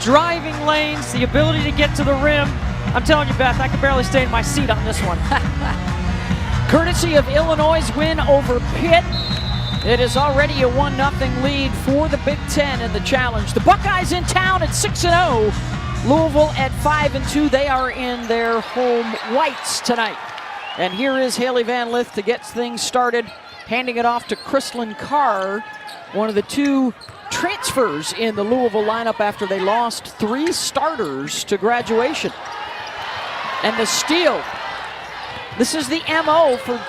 driving lanes, the ability to get to the rim. I'm telling you, Beth, I can barely stay in my seat on this one. Courtesy of Illinois' win over Pitt. It is already a 1-0 lead for the Big Ten in the challenge. The Buckeyes in town at 6-0. Louisville at 5-2. They are in their home whites tonight. And here is Haley Van Lith to get things started, handing it off to Chrislyn Carr, one of the two transfers in the Louisville lineup after they lost 3 starters to graduation. And the steal. This is the MO for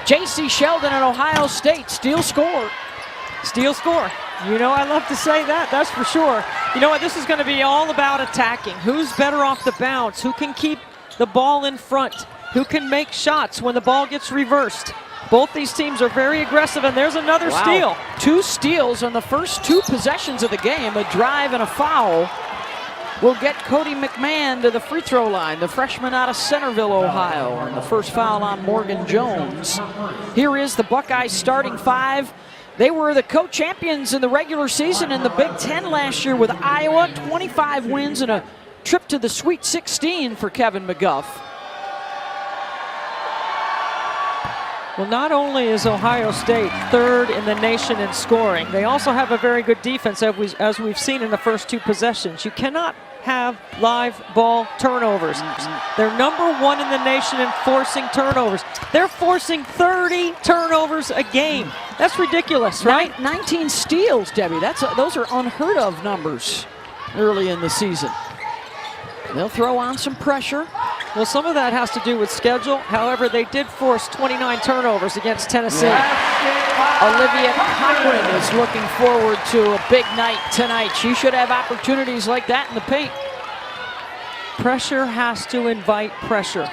J.C. Sheldon at Ohio State. Steal, score. Steal, score. You know, I love to say that, that's for sure. You know what, this is going to be all about attacking. Who's better off the bounce? Who can keep the ball in front? Who can make shots when the ball gets reversed? Both these teams are very aggressive, and there's another steal. 2 steals on the first 2 possessions of the game, a drive and a foul. Will get Cody McMahon to the free throw line, the freshman out of Centerville, Ohio, and the first foul on Morgan Jones. Here is the Buckeyes starting 5. They were the co-champions in the regular season in the Big Ten last year with Iowa, 25 wins and a trip to the Sweet 16 for Kevin McGuff. Well, not only is Ohio State 3rd in the nation in scoring, they also have a very good defense, as we've seen in the first 2 possessions. You cannot have live ball turnovers. They're #1 in the nation in forcing turnovers. They're forcing 30 turnovers a game. That's ridiculous, right? 19 steals, Debbie. Those are unheard of numbers early in the season. They'll throw on some pressure. Well, some of that has to do with schedule. However, they did force 29 turnovers against Tennessee. Olivia Cochran is looking forward to a big night tonight. She should have opportunities like that in the paint. Pressure has to invite pressure.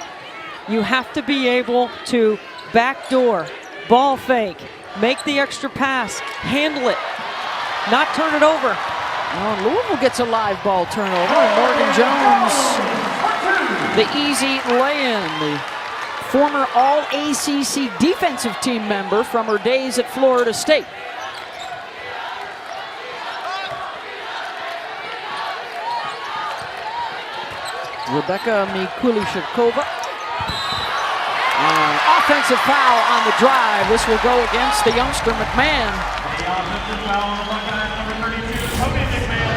You have to be able to backdoor, ball fake, make the extra pass, handle it, not turn it over. Well, Louisville gets a live ball turnover, and Morgan Jones, the easy lay-in, the former All-ACC defensive team member from her days at Florida State. Rebecca Mikulishikova. Offensive foul on the drive. This will go against the youngster McMahon.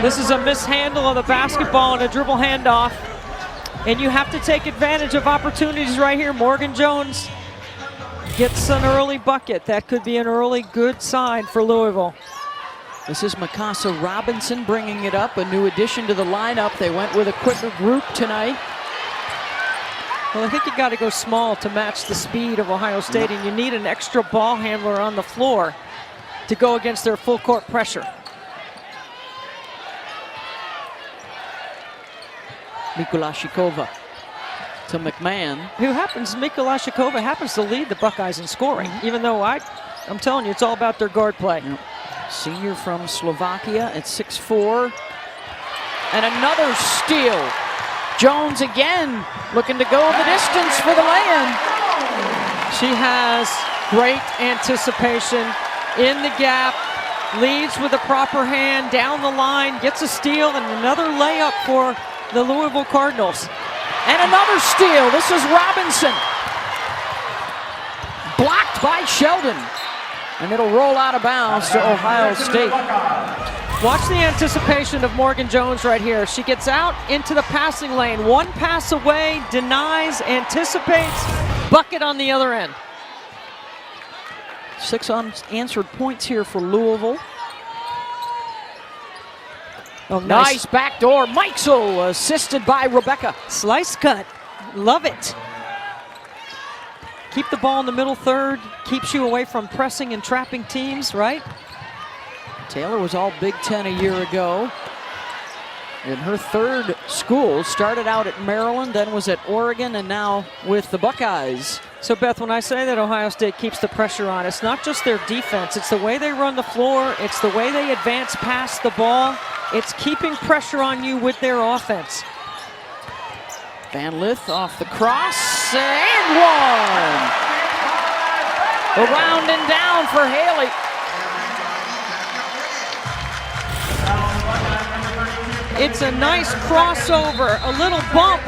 This is a mishandle of the basketball and a dribble handoff. And you have to take advantage of opportunities right here. Morgan Jones gets an early bucket. That could be an early good sign for Louisville. This is Mikasa Robinson bringing it up, a new addition to the lineup. They went with a quicker group tonight. Well, I think you got to go small to match the speed of Ohio State, and you need an extra ball handler on the floor to go against their full court pressure. Mikulashikova to McMahon. Mikulashikova happens to lead the Buckeyes in scoring, even though I'm telling you, it's all about their guard play. Yep. Senior from Slovakia at 6'4". And another steal. Jones again looking to go the distance for the lay-in. She has great anticipation in the gap, leads with a proper hand down the line, gets a steal, and another layup for the Louisville Cardinals. And another steal. This is Robinson. Blocked by Sheldon. And it'll roll out of bounds to Ohio State. Watch the anticipation of Morgan Jones right here. She gets out into the passing lane. One pass away, denies, anticipates, bucket on the other end. 6 unanswered points here for Louisville. Oh, nice backdoor. Mikesel assisted by Rebecca. Slice cut. Love it. Keep the ball in the middle third. Keeps you away from pressing and trapping teams, right? Taylor was all Big Ten a year ago. In her third school, started out at Maryland, then was at Oregon, and now with the Buckeyes. So, Beth, when I say that Ohio State keeps the pressure on, it's not just their defense. It's the way they run the floor. It's the way they advance past the ball. It's keeping pressure on you with their offense. Van Lith off the cross, and one! Around and down for Haley. It's a nice crossover, a little bump,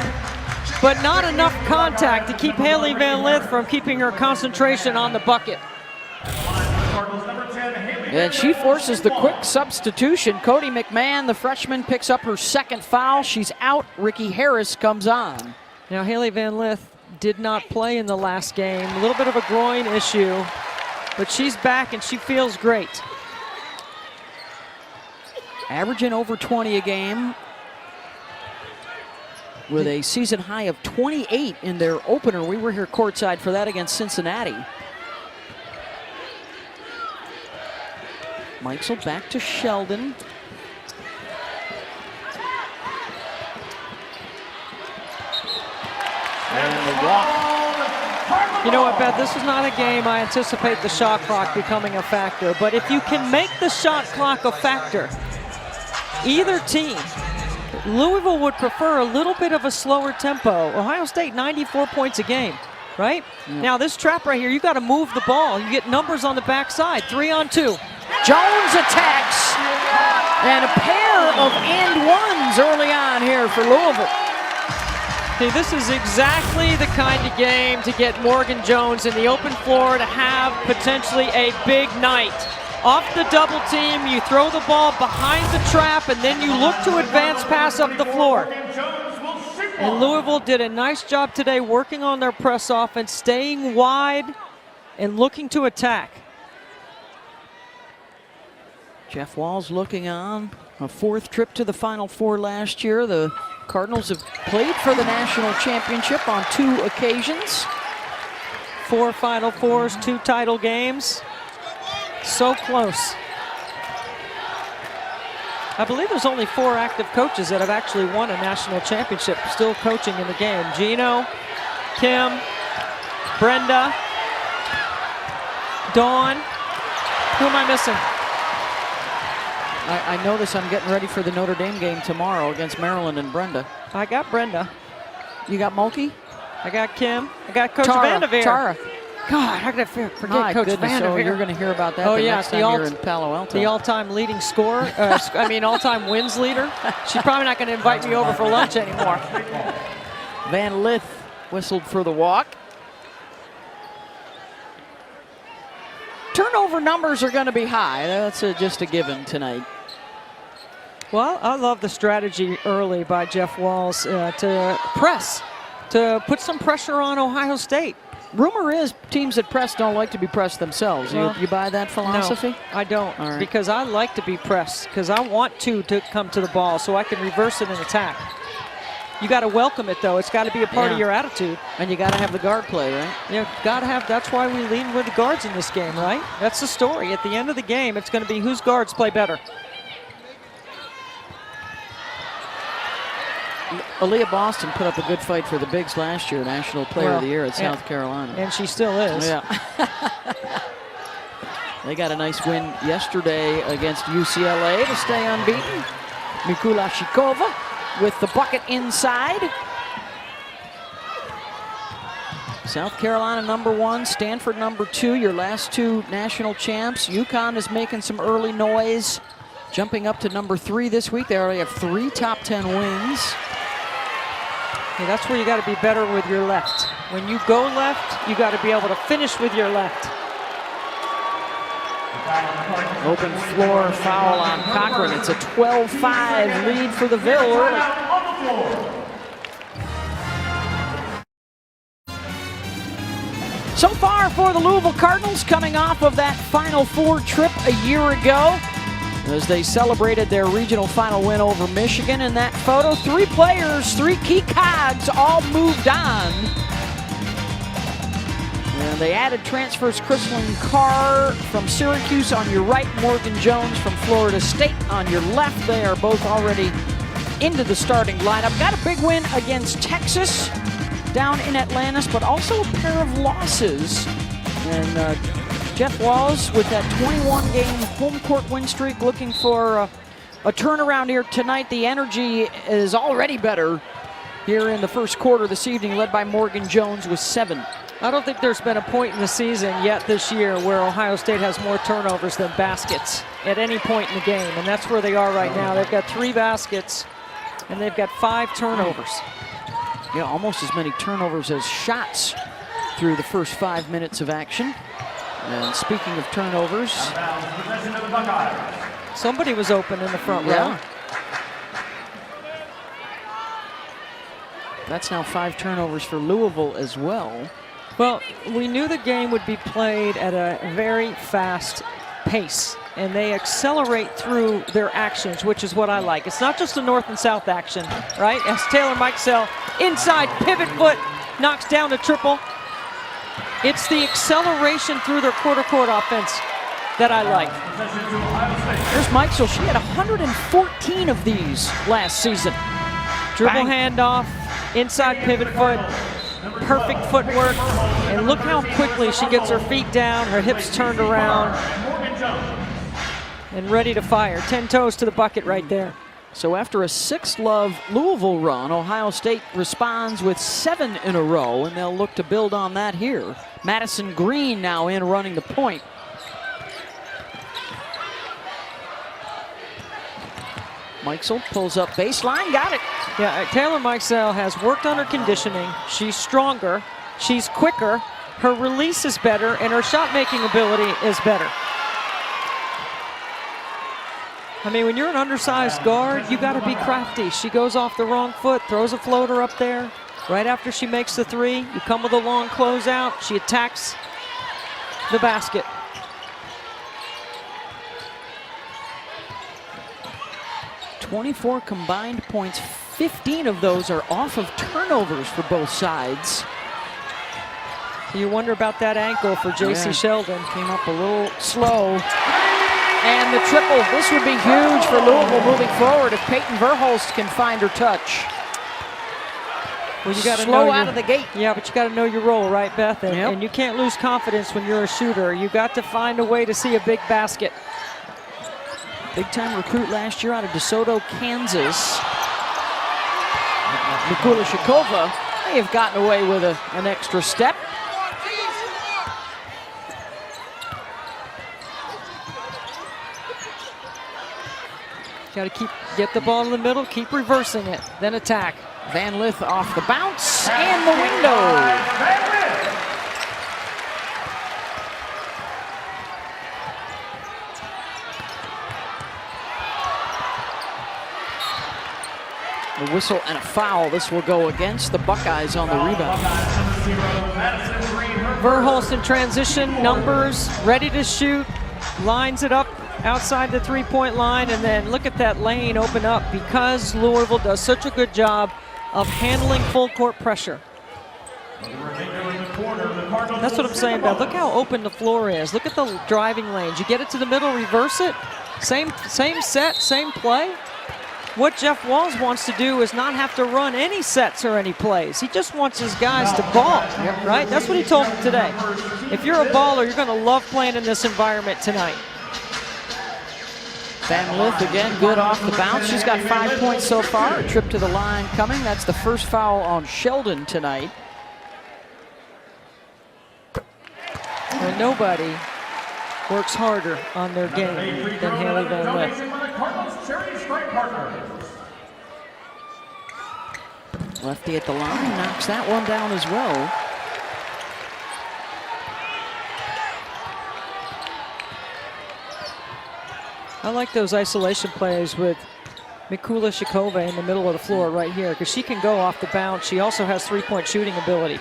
but not enough contact to keep Haley Van Lith from keeping her concentration on the bucket. And she forces the quick substitution. Cody McMahon, the freshman, picks up her second foul. She's out. Ricky Harris comes on. Now, Haley Van Lith did not play in the last game. A little bit of a groin issue, but she's back and she feels great. Averaging over 20 a game with a season high of 28 in their opener. We were here courtside for that against Cincinnati. Mikesel back to Sheldon. And the walk. You know what, Beth, this is not a game I anticipate the shot clock becoming a factor, but if you can make the shot clock a factor, either team, Louisville would prefer a little bit of a slower tempo. Ohio State, 94 points a game, right? Yeah. Now this trap right here, you got to move the ball. You get numbers on the backside, 3-on-2. Jones attacks, and a pair of and ones early on here for Louisville. See, this is exactly the kind of game to get Morgan Jones in the open floor to have potentially a big night. Off the double team, you throw the ball behind the trap, and then you look to advance pass up the floor. And Louisville did a nice job today working on their press offense, staying wide and looking to attack. Jeff Walls looking on. A fourth trip to the Final Four last year. The Cardinals have played for the national championship on 2 occasions. 4 Final Fours, 2 title games. So close. I believe there's only 4 active coaches that have actually won a national championship still coaching in the game. Gino, Kim, Brenda, Dawn. Who am I missing? I notice I'm getting ready for the Notre Dame game tomorrow against Maryland and Brenda. I got Brenda. You got Mulkey? I got Kim. I got Coach Tara, Vanderveer. Tara. God, how could I forget My Coach goodness, Vanderveer? oh, you're going to hear about that the next time you're in Palo Alto. The all-time leading scorer, all-time wins leader. She's probably not going to invite me over for lunch anymore. Van Lith whistled for the walk. Turnover numbers are going to be high. That's just a given tonight. Well, I love the strategy early by Jeff Walls to press, to put some pressure on Ohio State. Rumor is teams that press don't like to be pressed themselves. Well, you buy that philosophy? No, I don't, All right. because I like to be pressed, because I want to come to the ball so I can reverse it and attack. You got to welcome it, though. It's got to be a part of your attitude. And you got to have the guard play, right? Yeah, got to have. That's why we lean with the guards in this game, right? That's the story. At the end of the game, it's going to be whose guards play better. Aaliyah Boston put up a good fight for the Bigs last year, National Player of the Year at South Carolina. And she still is. Yeah. They got a nice win yesterday against UCLA to stay unbeaten. Mikula Shikova with the bucket inside. South Carolina #1, Stanford #2, your last 2 national champs. UConn is making some early noise, jumping up to #3 this week. They already have 3 top 10 wins. Yeah, that's where you got to be better with your left. When you go left, you got to be able to finish with your left. Open floor foul on Cochran. It's a 12-5 lead for the Ville early. So far for the Louisville Cardinals, coming off of that Final Four trip a year ago, as they celebrated their regional final win over Michigan. In that photo, 3 players, 3 key cogs, all moved on. And they added transfers Chrislyn Carr from Syracuse on your right, Morgan Jones from Florida State on your left. They are both already into the starting lineup. Got a big win against Texas down in Atlantis, but also a pair of losses. And Jeff Walls with that 21-game home court win streak, looking for a turnaround here tonight. The energy is already better here in the first quarter this evening, led by Morgan Jones with 7. I don't think there's been a point in the season yet this year where Ohio State has more turnovers than baskets at any point in the game, and that's where they are right now. They've got 3 baskets and they've got 5 turnovers. Yeah, almost as many turnovers as shots through the first 5 minutes of action. And speaking of turnovers, somebody was open in the front row. That's now 5 turnovers for Louisville as well. Well, we knew the game would be played at a very fast pace, and they accelerate through their actions, which is what I like. It's not just a north and south action, right? As Taylor Mikesell, inside pivot foot, knocks down the triple. It's the acceleration through their quarter-court offense that I like. There's Mikesell. She had 114 of these last season. Dribble handoff, inside pivot foot, perfect footwork, and look how quickly she gets her feet down, her hips turned around, and ready to fire. 10 toes to the bucket right there. So after a 6-love Louisville run, Ohio State responds with 7 in a row, and they'll look to build on that here. Madison Green now in running the point. Mikesell pulls up baseline, got it. Yeah, Taylor Mikesell has worked on her conditioning. She's stronger, she's quicker, her release is better, and her shot-making ability is better. I mean, when you're an undersized guard, you got to be crafty. She goes off the wrong foot, throws a floater up there. Right after she makes the 3, you come with a long closeout. She attacks the basket. "24 combined points, 15 of those are off of turnovers for both sides." You wonder about that ankle for J.C. Sheldon. Came up a little slow. And the triple. This would be huge for Louisville moving forward if Peyton Verhulst can find her touch. Well, you got to slow know out of the gate. Yeah, but you got to know your role, right, Beth? And you can't lose confidence when you're a shooter. You got to find a way to see a big basket. Big-time recruit last year out of DeSoto, Kansas. Mikula Shakova may have gotten away with an extra step. Got to get the ball in the middle, keep reversing it, then attack. Van Lith off the bounce and the window. A whistle and a foul. This will go against the Buckeyes on the rebound. Verhulst in transition, numbers, ready to shoot, lines it up outside the 3-point line, and then look at that lane open up because Louisville does such a good job of handling full court pressure. That's what I'm saying, Beth. Look how open the floor is. Look at the driving lanes. You get it to the middle, reverse it. Same set, same play. What Jeff Walz wants to do is not have to run any sets or any plays. He just wants his guys to ball, right? That's what he told them today. If you're a baller, you're going to love playing in this environment tonight. Van Lith again, good off the bounce. She's got 5 points so far. A trip to the line coming. That's the first foul on Sheldon tonight. Well, nobody works harder on their game than Haley Van Lith. Lefty at the line, knocks that one down as well. I like those isolation plays with Mikula Shakova in the middle of the floor right here because she can go off the bounce. She also has 3-point shooting ability.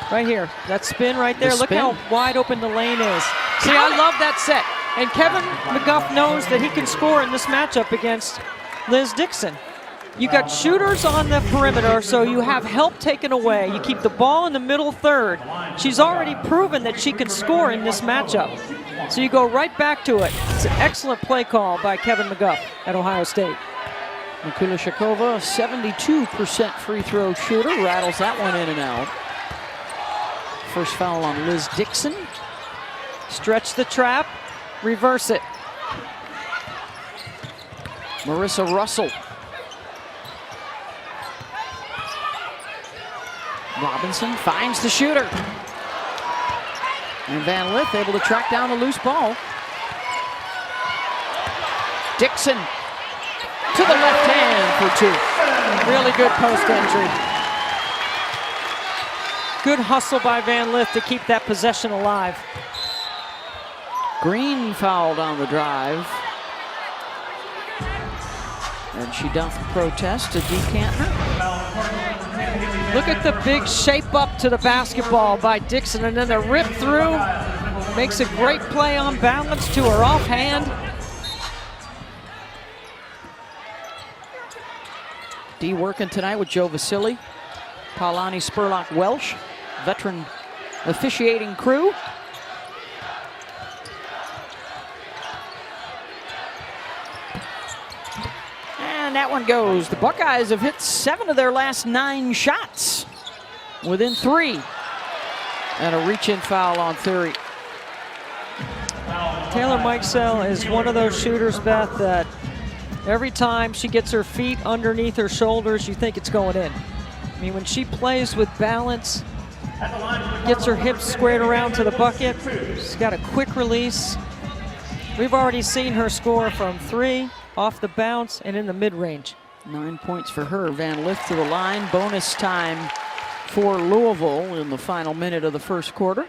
Right here, that spin right there. Look how wide open the lane is. See, I love that set. And Kevin McGuff knows that he can score in this matchup against Liz Dixon. You got shooters on the perimeter, so you have help taken away. You keep the ball in the middle third. She's already proven that she can score in this matchup. So you go right back to it. It's an excellent play call by Kevin McGuff at Ohio State. Mikula Shakova, 72% free throw shooter, rattles that one in and out. First foul on Liz Dixon. Stretch the trap, reverse it. Marissa Russell. Robinson finds the shooter. And Van Lith able to track down the loose ball. Dixon to the left hand for 2. Really good post entry. Good hustle by Van Lith to keep that possession alive. Green fouled on the drive. And she doth protest to decant her. Look at the big shape up to the basketball by Dixon, and then the rip through. Makes a great play on balance to her offhand. D working tonight with Joe Vasili, Paulani Spurlock Welsh, veteran officiating crew. And that one goes. The Buckeyes have hit 7 of their last 9 shots within 3. And a reach-in foul on Thury. Taylor Mikesell is one of those shooters, Beth, that every time she gets her feet underneath her shoulders, you think it's going in. I mean, when she plays with balance, gets her hips squared around to the bucket, she's got a quick release. We've already seen her score from 3, off the bounce, and in the mid-range. 9 points for her. Van Lith to the line. Bonus time for Louisville in the final minute of the first quarter.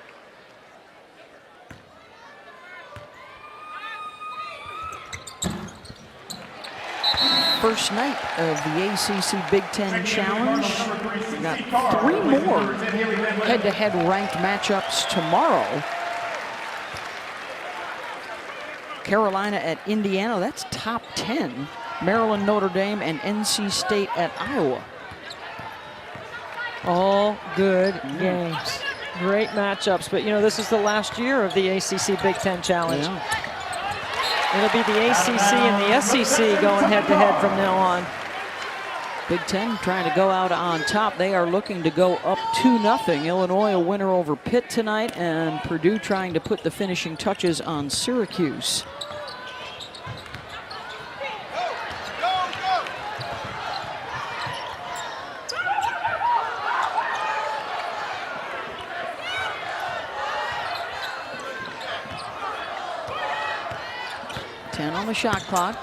First night of the ACC Big Ten Challenge. We've got 3 more head-to-head ranked matchups tomorrow. Carolina at Indiana, that's top 10. Maryland, Notre Dame, and NC State at Iowa. All good games. Great matchups, but you know, this is the last year of the ACC Big Ten Challenge. Yeah. It'll be the ACC and the SEC going head-to-head from now on. Big Ten trying to go out on top. They are looking to go up 2-0. Illinois a winner over Pitt tonight, and Purdue trying to put the finishing touches on Syracuse. On the shot clock.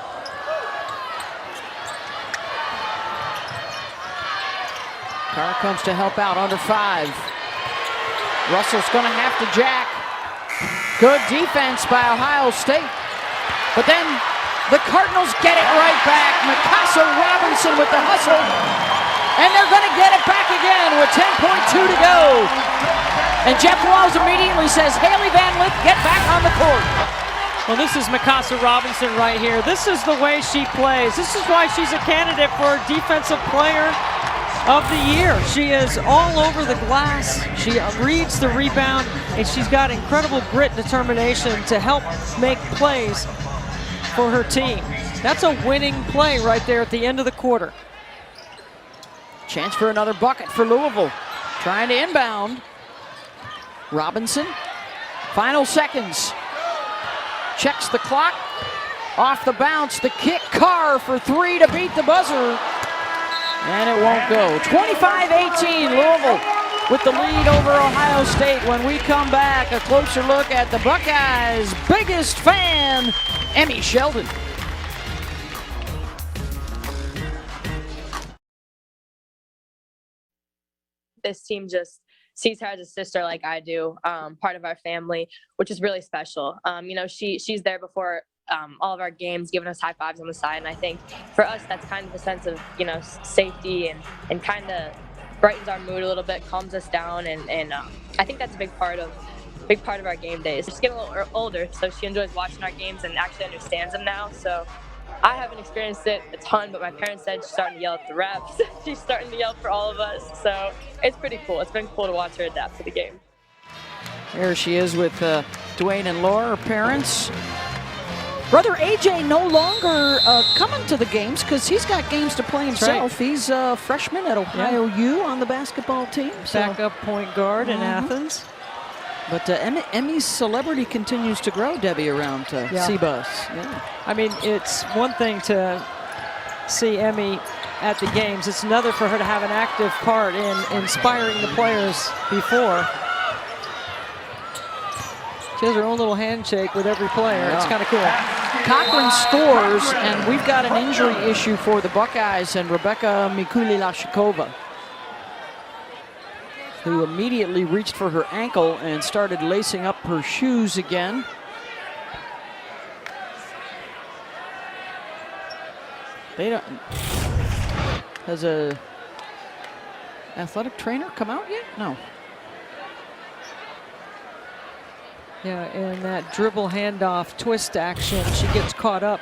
Carr comes to help out under 5. Russell's going to have to jack. Good defense by Ohio State. But then the Cardinals get it right back. Mikasa Robinson with the hustle. And they're going to get it back again with 10.2 to go. And Jeff Walls immediately says, Haley Van Lith, get back on the court. Well, this is Mikasa Robinson right here. This is the way she plays. This is why she's a candidate for Defensive Player of the Year. She is all over the glass. She reads the rebound, and she's got incredible grit and determination to help make plays for her team. That's a winning play right there at the end of the quarter. Chance for another bucket for Louisville. Trying to inbound. Robinson. Final seconds. Checks the clock. Off the bounce. The kick. Carr for 3 to beat the buzzer. And it won't go. 25-18 Louisville with the lead over Ohio State. When we come back, a closer look at the Buckeyes' biggest fan, Emmy Sheldon. This team just sees her as a sister like I do, part of our family, which is really special. You know, she's there before all of our games, giving us high fives on the side. And I think for us, that's kind of a sense of, you know, safety and kind of brightens our mood a little bit, calms us down. And I think that's a big part of our game days. She's getting a little older, so she enjoys watching our games and actually understands them now. So I haven't experienced it a ton, but my parents said she's starting to yell at the refs. She's starting to yell for all of us. So it's pretty cool. It's been cool to watch her adapt to the game. There she is with Dwayne and Laura, her parents. Brother AJ no longer coming to the games because he's got games to play himself. Right. He's a freshman at Ohio U on the basketball team. So. Backup point guard in Athens. But Emmy's celebrity continues to grow, Debbie, around C-Bus. Yeah. I mean, it's one thing to see Emmy at the games. It's another for her to have an active part in inspiring the players before. She has her own little handshake with every player. Yeah. It's kind of cool. Cochran scores, and we've got an injury issue for the Buckeyes and Rebecca Mikulashikova, who immediately reached for her ankle and started lacing up her shoes again. They don't. Has a athletic trainer come out yet? No. Yeah, in that dribble handoff twist action, she gets caught up.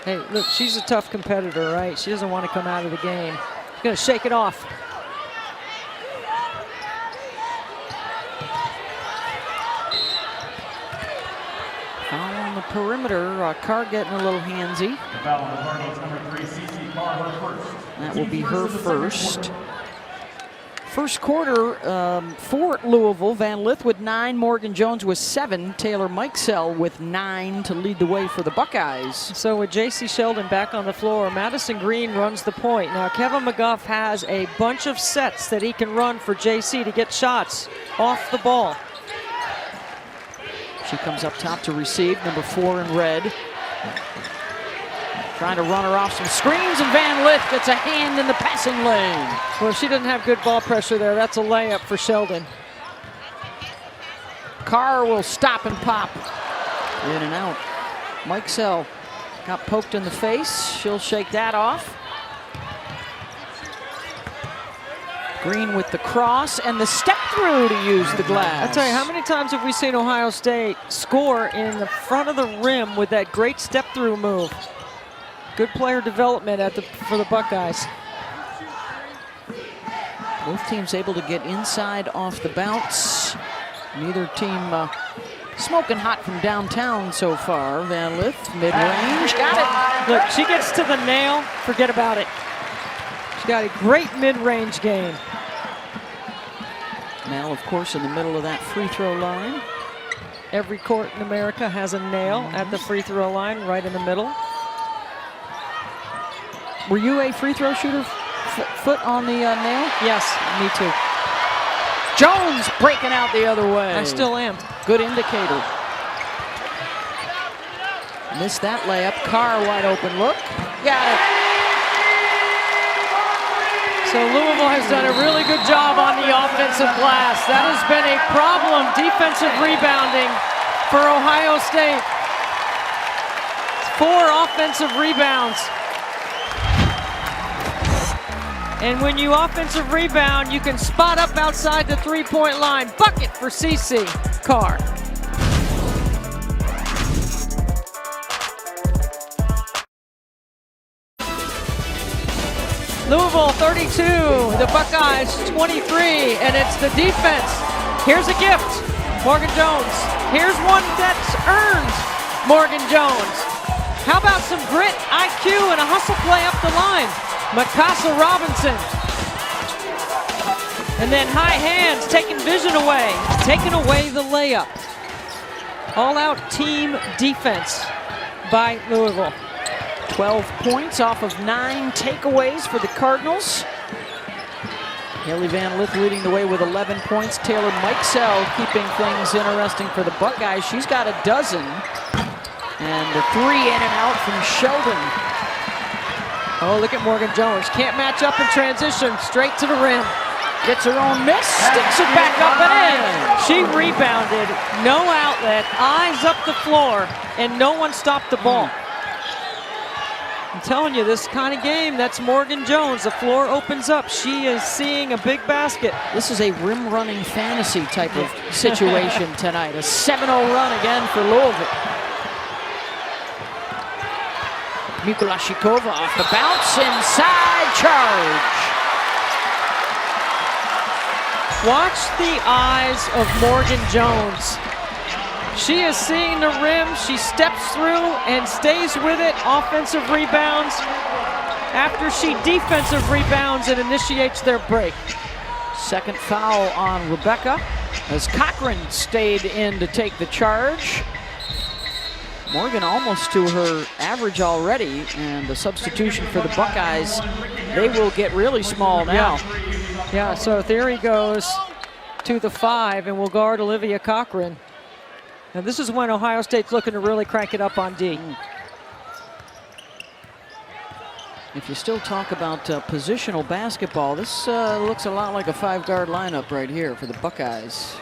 Hey, look, she's a tough competitor, right? She doesn't want to come out of the game. She's going to shake it off. Foul on the perimeter. Carr getting a little handsy. Foul on the Cardinals, number 3, CC Carr, her first. That will be her first. First quarter for Louisville, Van Lith with 9, Morgan Jones with 7, Taylor Mikesell with 9 to lead the way for the Buckeyes. So with J.C. Sheldon back on the floor, Madison Green runs the point. Now Kevin McGuff has a bunch of sets that he can run for J.C. to get shots off the ball. She comes up top to receive, number 4 in red. Trying to run her off some screens, and Van Lith gets a hand in the passing lane. Well, if she doesn't have good ball pressure there, that's a layup for Sheldon. Carr will stop and pop. In and out. Mikesell got poked in the face. She'll shake that off. Green with the cross and the step through to use the glass. I tell you, how many times have we seen Ohio State score in the front of the rim with that great step through move? Good player development for the Buckeyes. Both teams able to get inside off the bounce. Neither team smoking hot from downtown so far. Van Lith, mid-range, got it. Look, she gets to the nail, forget about it. She's got a great mid-range game. Now, of course, in the middle of that free throw line. Every court in America has a nail at the free throw line, right in the middle. Were you a free throw shooter, foot on the nail? Yes, me too. Jones breaking out the other way. I still am. Good indicator. Missed that layup. Carr wide open look. Got it. So Louisville has done a really good job on the offensive glass. That has been a problem, defensive rebounding for Ohio State. 4 offensive rebounds. And when you offensive rebound, you can spot up outside the three-point line. Bucket for CC Carr. Louisville 32, the Buckeyes 23, and it's the defense. Here's a gift, Morgan Jones. Here's one that's earned, Morgan Jones. How about some grit, IQ, and a hustle play up the line? Mikasa Robinson. And then high hands, taking vision away, taking away the layup. All-out team defense by Louisville. 12 points off of 9 takeaways for the Cardinals. Haley Van Lith leading the way with 11 points. Taylor Mikesell keeping things interesting for the Buckeyes. She's got a dozen. And the 3 in and out from Sheldon. Oh, look at Morgan Jones. Can't match up in transition. Straight to the rim. Gets her own miss, sticks it back up and in. She rebounded, no outlet, eyes up the floor, and no one stopped the ball. I'm telling you, this kind of game, that's Morgan Jones. The floor opens up. She is seeing a big basket. This is a rim-running fantasy type of situation tonight. A 7-0 run again for Louisville. Mikulashikova off the bounce, inside charge. Watch the eyes of Morgan Jones. She is seeing the rim. She steps through and stays with it. Offensive rebounds after she defensive rebounds and initiates their break. Second foul on Rebecca as Cochran stayed in to take the charge. Morgan almost to her average already, and the substitution for the Buckeyes, they will get really small now. Yeah, so theory goes to the 5 and will guard Olivia Cochran. Now this is when Ohio State's looking to really crank it up on D. If you still talk about positional basketball, this looks a lot like a 5-guard lineup right here for the Buckeyes.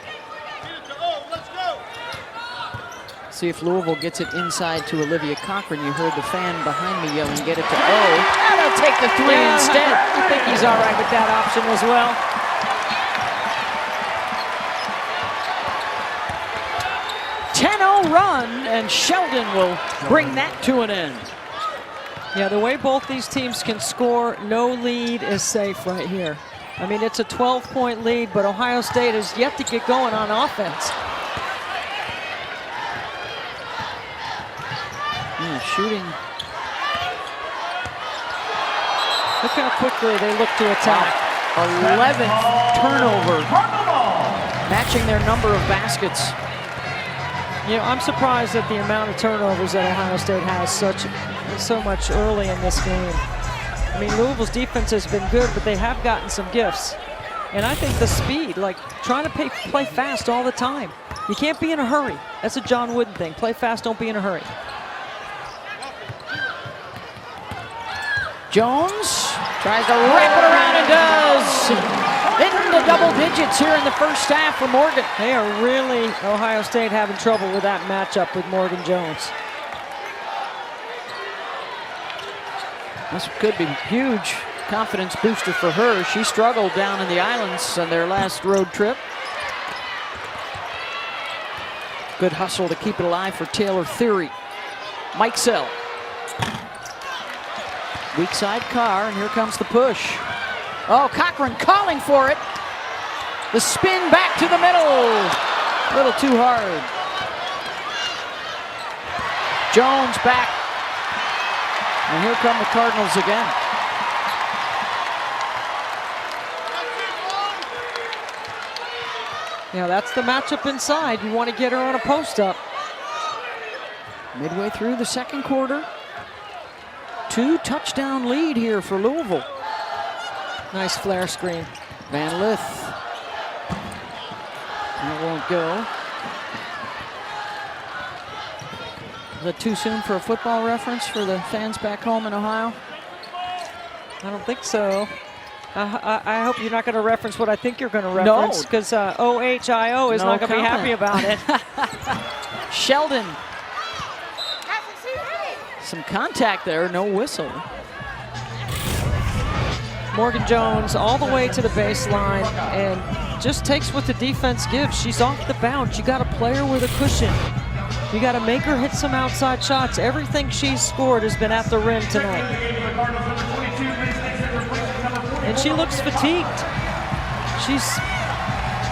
See if Louisville gets it inside to Olivia Cochran. You heard the fan behind me yelling, get it to O. That'll take the 3 instead. I think he's all right with that option as well. Run, and Sheldon will bring that to an end. Yeah, the way both these teams can score, no lead is safe right here. I mean, it's a 12-point lead, but Ohio State has yet to get going on offense. Shooting. Look how quickly they look to attack. 11th turnover, matching their number of baskets. You know, I'm surprised at the amount of turnovers that Ohio State has so much early in this game. I mean, Louisville's defense has been good, but they have gotten some gifts. And I think the speed, like trying to play fast all the time. You can't be in a hurry. That's a John Wooden thing. Play fast, don't be in a hurry. Jones tries to wrap it around and does. In the double digits here in the first half for Morgan. They are really, Ohio State, having trouble with that matchup with Morgan Jones. This could be a huge confidence booster for her. She struggled down in the islands on their last road trip. Good hustle to keep it alive for Taylor Theory. Mike Sell. Weak side Carr, and here comes the push. Oh, Cochran calling for it. The spin back to the middle. A little too hard. Jones back. And here come the Cardinals again. Yeah, that's the matchup inside. You want to get her on a post-up. Midway through the second quarter. 2-touchdown lead here for Louisville. Nice flare screen. Van Lith. That won't go. Is that too soon for a football reference for the fans back home in Ohio? I don't think so. I hope you're not going to reference what I think you're going to reference, because OHIO is not going to be happy about it. Sheldon. Some contact there, no whistle. Morgan Jones all the way to the baseline and just takes what the defense gives. She's off the bounce. You got to play her with a cushion. You got to make her hit some outside shots. Everything she's scored has been at the rim tonight. And she looks fatigued. She's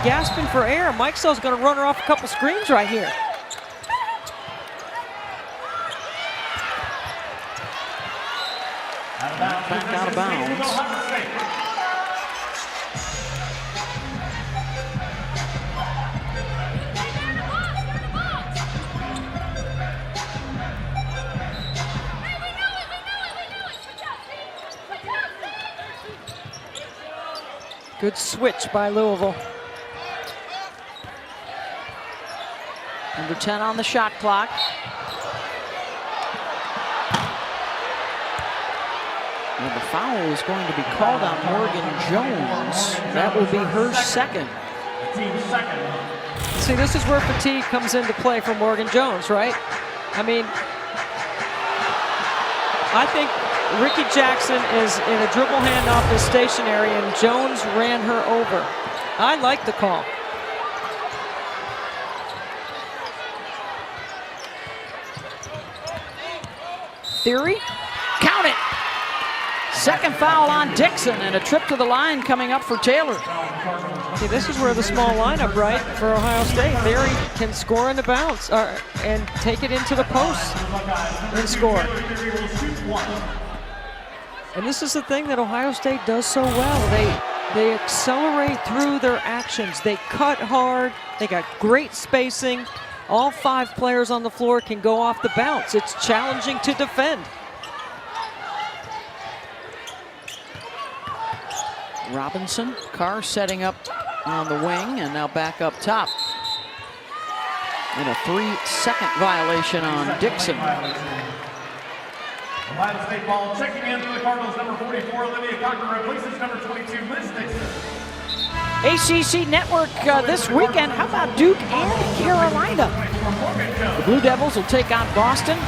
gasping for air. Mike Sell's going to run her off a couple screens right here. Back out of bounds. Good switch by Louisville. Number 10 on the shot clock. And the foul is going to be called on Morgan Jones. That will be her second. See, this is where fatigue comes into play for Morgan Jones, right? I mean, I think Ricky Jackson is in a dribble handoff is stationary, and Jones ran her over. I like the call. Theory, count it. Second foul on Dixon, and a trip to the line coming up for Taylor. See, this is where the small lineup, right, for Ohio State. Theory can score in the bounce and take it into the post and score. And this is the thing that Ohio State does so well. They accelerate through their actions. They cut hard. They got great spacing. All 5 players on the floor can go off the bounce. It's challenging to defend. Robinson, Carr setting up on the wing, and now back up top. And a 3-second violation on Dixon. Ohio State ball checking in for the Cardinals, number 44, Olivia Cochran replaces number 22, Liz Dixon. ACC Network this weekend. How about Duke and Carolina? The Blue Devils will take on Boston.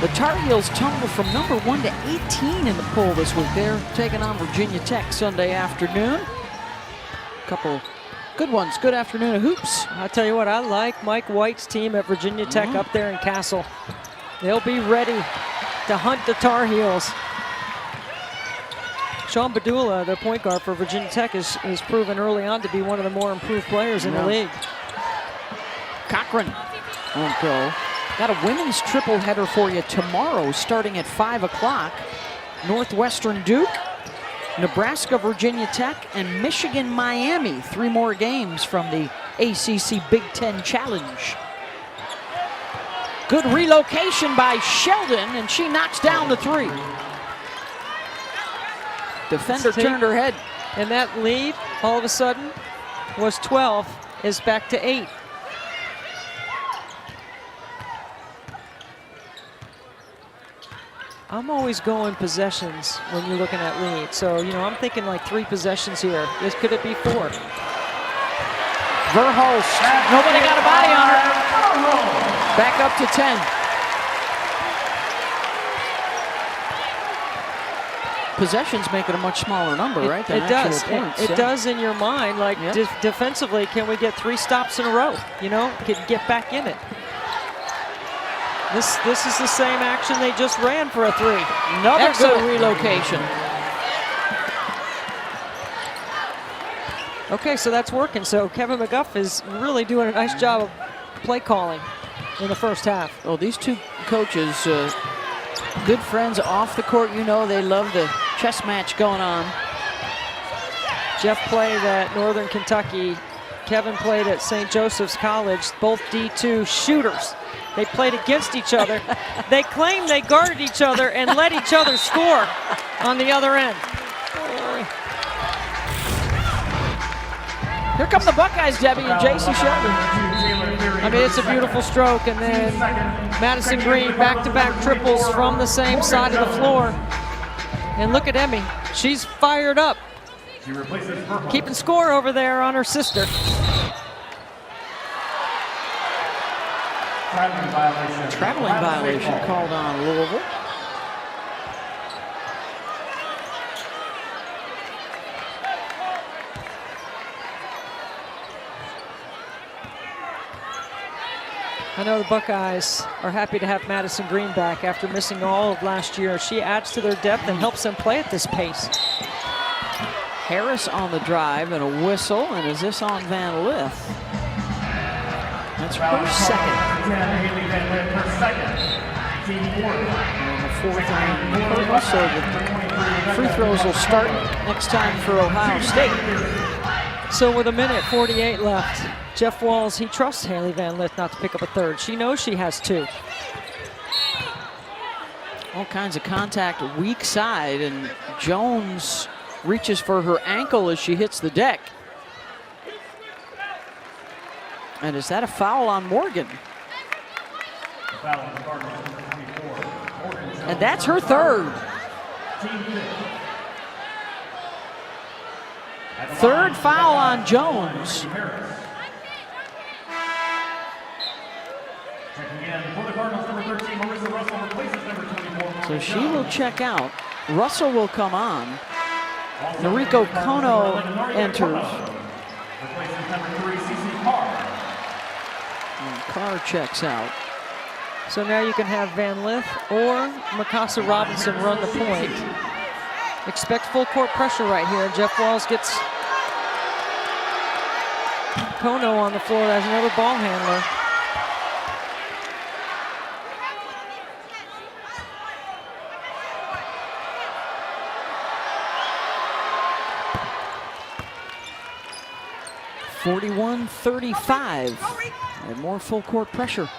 The Tar Heels tumble from number 1 to 18 in the poll this week. They're taking on Virginia Tech Sunday afternoon. Couple good ones, good afternoon of hoops. I'll tell you what, I like Mike White's team at Virginia Tech up there in Castle. They'll be ready to hunt the Tar Heels. Sean Badula, the point guard for Virginia Tech, is proven early on to be one of the more improved players in the league. Cochran won't go. Got a women's triple header for you tomorrow starting at 5 o'clock. Northwestern Duke, Nebraska Virginia Tech, and Michigan Miami. 3 more games from the ACC Big Ten Challenge. Good relocation by Sheldon, and she knocks down the 3. Defender turned her head. And that lead, all of a sudden, was 12, is back to 8. I'm always going possessions when you're looking at lead. So, you know, I'm thinking like 3 possessions here. Could it be 4? Verhulst, nobody got a body on her. Back up to 10. Possessions make it a much smaller number, right? It does. It does in your mind. Like defensively, can we get 3 stops in a row? You know, can get back in it. This is the same action they just ran for a 3. Another good relocation. Okay, so that's working. So Kevin McGuff is really doing a nice job of play calling in the first half. Oh, these 2 coaches, good friends off the court. You know, they love the chess match going on. Jeff played at Northern Kentucky. Kevin played at St. Joseph's College, both D2 shooters. They played against each other. They claimed they guarded each other and let each other score on the other end. Here come the Buckeyes, Debbie, and J.C. Sheldon. I mean, it's a beautiful stroke, and then Madison Green back-to-back triples from the same side of the floor. And look at Emmy. She's fired up. Keeping score over there on her sister. Traveling violation called on Louisville. I know the Buckeyes are happy to have Madison Green back after missing all of last year. She adds to their depth and helps them play at this pace. Harris on the drive and a whistle, and is this on Van Lith? That's her second. And the 4th on Purple, so the free throws will start next time for Ohio State. So with 1:48 left, Jeff Walls, he trusts Haley Van Lith not to pick up a 3rd. She knows she has 2. All kinds of contact, weak side, and Jones reaches for her ankle as she hits the deck. And is that a foul on Morgan? And that's her 3rd. 3rd foul on Jones. So she will check out. Russell will come on. Noriko Kono enters. And Carr checks out. So now you can have Van Lith or Mikasa Robinson run the point. Expect full court pressure right here. Jeff Walls gets Kono on the floor as another ball handler. (41-35) and more full court pressure.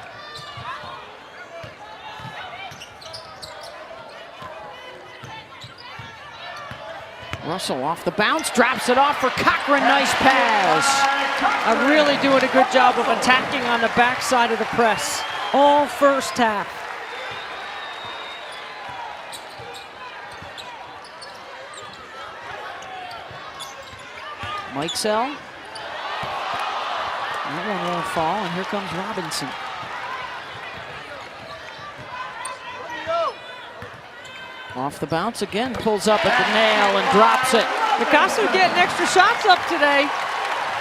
Russell off the bounce, drops it off for Cochran. Nice pass. Really doing a good job of attacking on the backside of the press all first half. Mikesell. That one won't fall, and here comes Robinson. Off the bounce again, pulls up at the nail and drops it. Mikasa getting extra shots up today.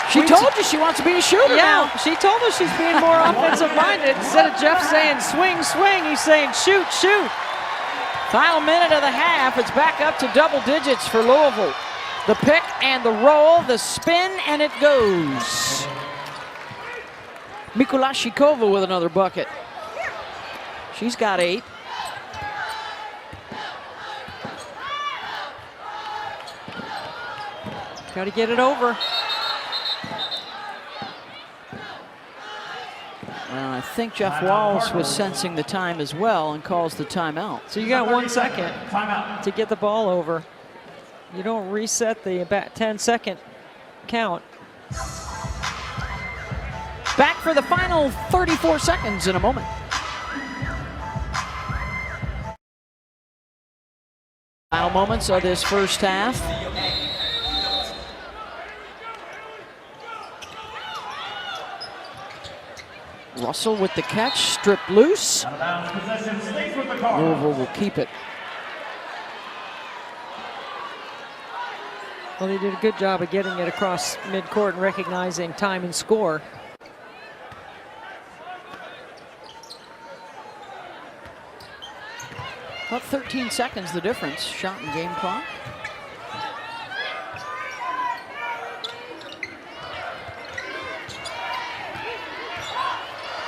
She told you she wants to be a shooter now. She told us she's being more offensive minded. Instead of Jeff saying swing, swing, he's saying shoot, shoot. Final minute of the half, it's back up to double digits for Louisville. The pick and the roll, the spin, and it goes. Mikulashikova with another bucket. She's got 8. Got to get it over. Well, I think Jeff Walsh was sensing the time as well and calls the timeout. So you got 1 second to get the ball over. You don't reset the about 10-second count. Back for the final 34 seconds in a moment. Final moments of this first half. Russell with the catch, stripped loose. Louisville will keep it. Well, they did a good job of getting it across midcourt and recognizing time and score. About 13 seconds the difference, shot and game clock.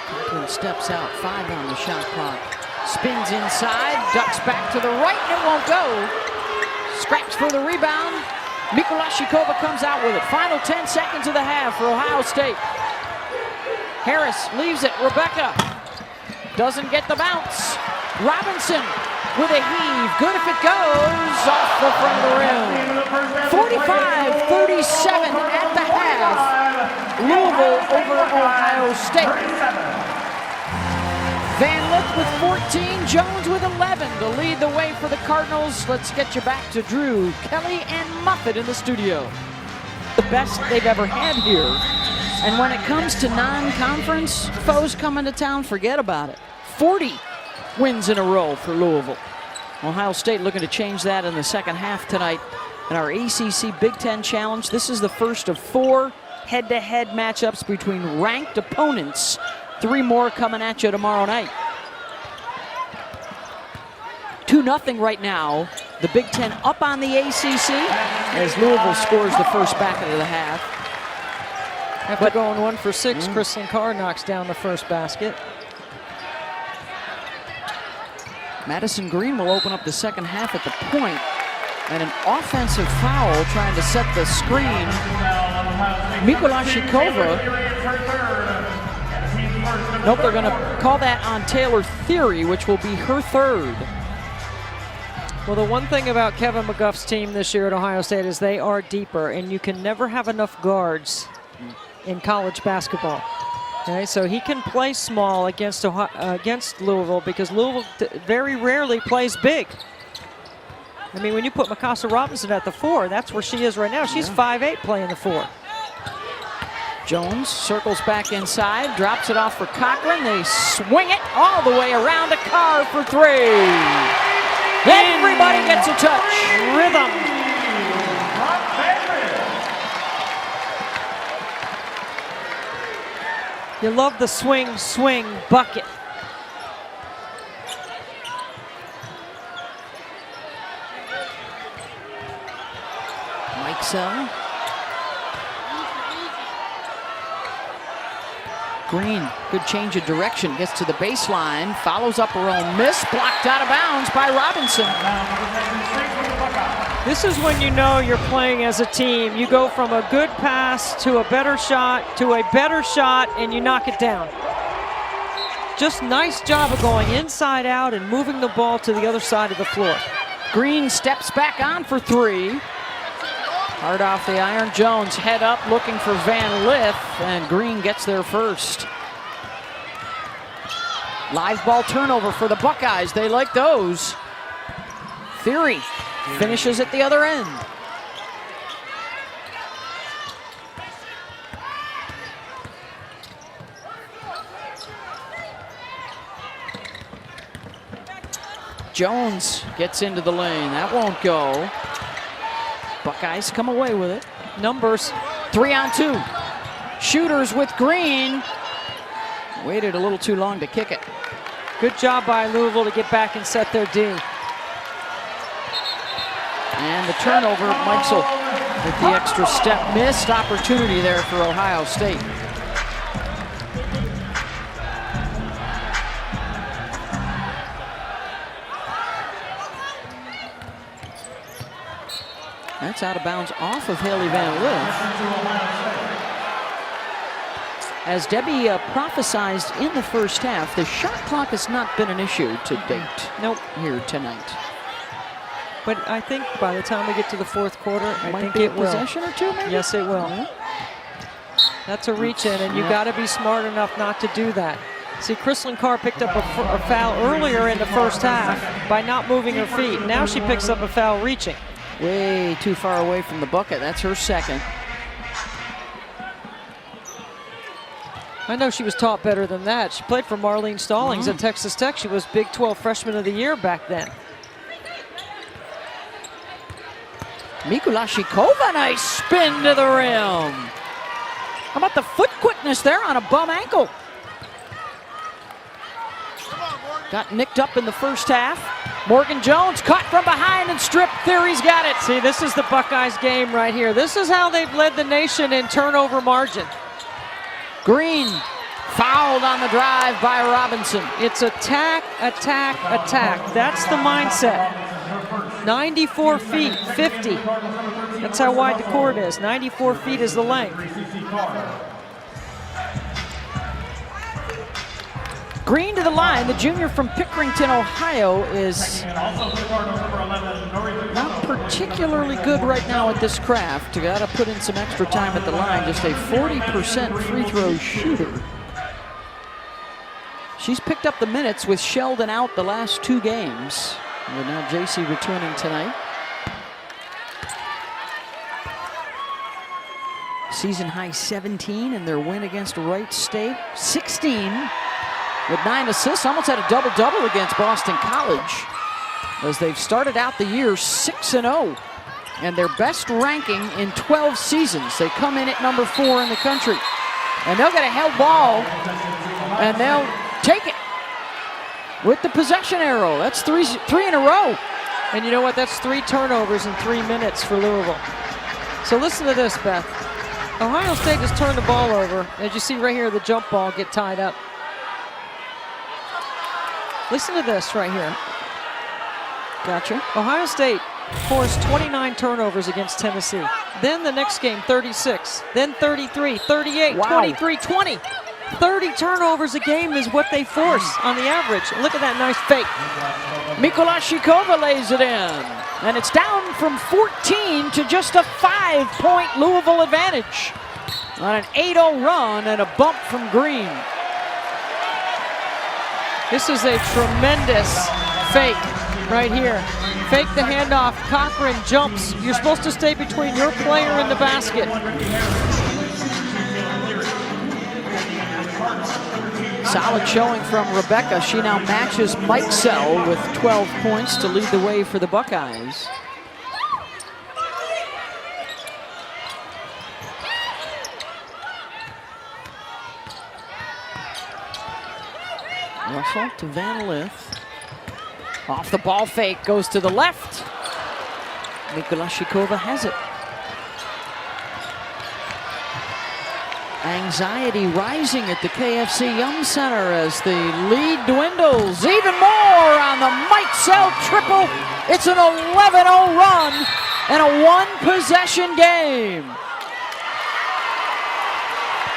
Cochran steps out, 5 on the shot clock. Spins inside, ducks back to the right, and it won't go. Scraps for the rebound. Mikulashikova comes out with it. Final 10 seconds of the half for Ohio State. Harris leaves it. Rebecca doesn't get the bounce. Robinson with a heave. Good if it goes off the front of the rim. 45-37 at the half. Louisville over Ohio State. Van Lith with 14, Jones with 11 to lead the way for the Cardinals. Let's get you back to Drew, Kelly, and Muffet in the studio. The best they've ever had here. And when it comes to non-conference foes coming to town, forget about it. 40 wins in a row for Louisville. Ohio State looking to change that in the second half tonight in our ACC Big Ten Challenge. This is the first of 4 head-to-head matchups between ranked opponents. 3 more coming at you tomorrow night. 2-0 right now. The Big Ten up on the ACC as Louisville scores the first basket of the half. After going 1 for 6, Kristen Carr knocks down the first basket. Madison Green will open up the second half at the point, and an offensive foul trying to set the screen. Mikulashikova. Nope, they're going to call that on Taylor Theory, which will be her 3rd. Well, the one thing about Kevin McGuff's team this year at Ohio State is they are deeper, and you can never have enough guards in college basketball. Okay, so he can play small against Louisville because Louisville very rarely plays big. I mean, when you put Mikasa Robinson at the 4, that's where she is right now. She's 5'8", playing the 4. Jones circles back inside, drops it off for Cochran. They swing it all the way around to Carr for 3. Everybody gets a touch. Rhythm. You love the swing, swing bucket. Mikesell. Green, good change of direction, gets to the baseline, follows up her own miss, blocked out of bounds by Robinson. This is when you know you're playing as a team. You go from a good pass to a better shot, and you knock it down. Just nice job of going inside out and moving the ball to the other side of the floor. Green steps back on for 3. Hard off the iron. Jones head up looking for Van Lith, and Green gets there first. Live ball turnover for the Buckeyes. They like those. Theory finishes at the other end. Jones gets into the lane. That won't go. Buckeyes come away with it. Numbers. 3-on-2. Shooters with Green. Waited a little too long to kick it. Good job by Louisville to get back and set their D. And the turnover, Mikesell with the extra step. Missed opportunity there for Ohio State. That's out of bounds off of Haley Van Lith. As Debbie prophesized in the first half, the shot clock has not been an issue to date. Nope. Here tonight. But I think by the time we get to the fourth quarter, I Might think be it a will. possession or two, maybe? Yes, it will. Yeah. That's a reach in, and you got to be smart enough not to do that. See, Chrislyn Carr picked up a foul earlier in the first half by not moving her feet. Now she picks up a foul reaching. Way too far away from the bucket. That's her second. I know she was taught better than that. She played for Marlene Stallings at Texas Tech. She was Big 12 Freshman of the Year back then. Mikulashikova, nice spin to the rim. How about the foot quickness there on a bum ankle? Got nicked up in the first half. Morgan Jones caught from behind and stripped. Theory's got it. See, this is the Buckeyes game right here. This is how they've led the nation in turnover margin. Green fouled on the drive by Robinson. It's attack, attack, attack. That's the mindset. 94 feet, 50. That's how wide the court is. 94 feet is the length. Green to the line. The junior from Pickerington, Ohio, is not particularly good right now at this craft. Got to put in some extra time at the line. Just a 40% free throw shooter. She's picked up the minutes with Sheldon out the last 2 games. And now JC returning tonight. Season high 17 in their win against Wright State. 16 with 9 assists. Almost had a double-double against Boston College, as they've started out the year 6-0. And their best ranking in 12 seasons. They come in at number 4 in the country. And they'll get a held ball, and they'll take it with the possession arrow. That's three in a row. And you know what? That's 3 turnovers in 3 minutes for Louisville. So listen to this, Beth. Ohio State has turned the ball over. As you see right here, the jump ball get tied up. Listen to this right here. Gotcha. Ohio State forced 29 turnovers against Tennessee. Then the next game, 36. Then 33, 38, Wow. 23, 20. 30 turnovers a game is what they force on the average. Look at that nice fake. Mikulashikova lays it in. And it's down from 14 to just a 5-point Louisville advantage on an 8-0 run and a bump from Green. This is a tremendous fake right here. Fake the handoff. Cochran jumps. You're supposed to stay between your player and the basket. Solid showing from Rebecca. She now matches Mikesell with 12 points to lead the way for the Buckeyes. Russell to Van Lith. Off the ball fake, goes to the left. Mikulashikova has it. Anxiety rising at the KFC Yum Center as the lead dwindles. Even more on the Mikesell triple. It's an 11-0 run and a 1-possession game.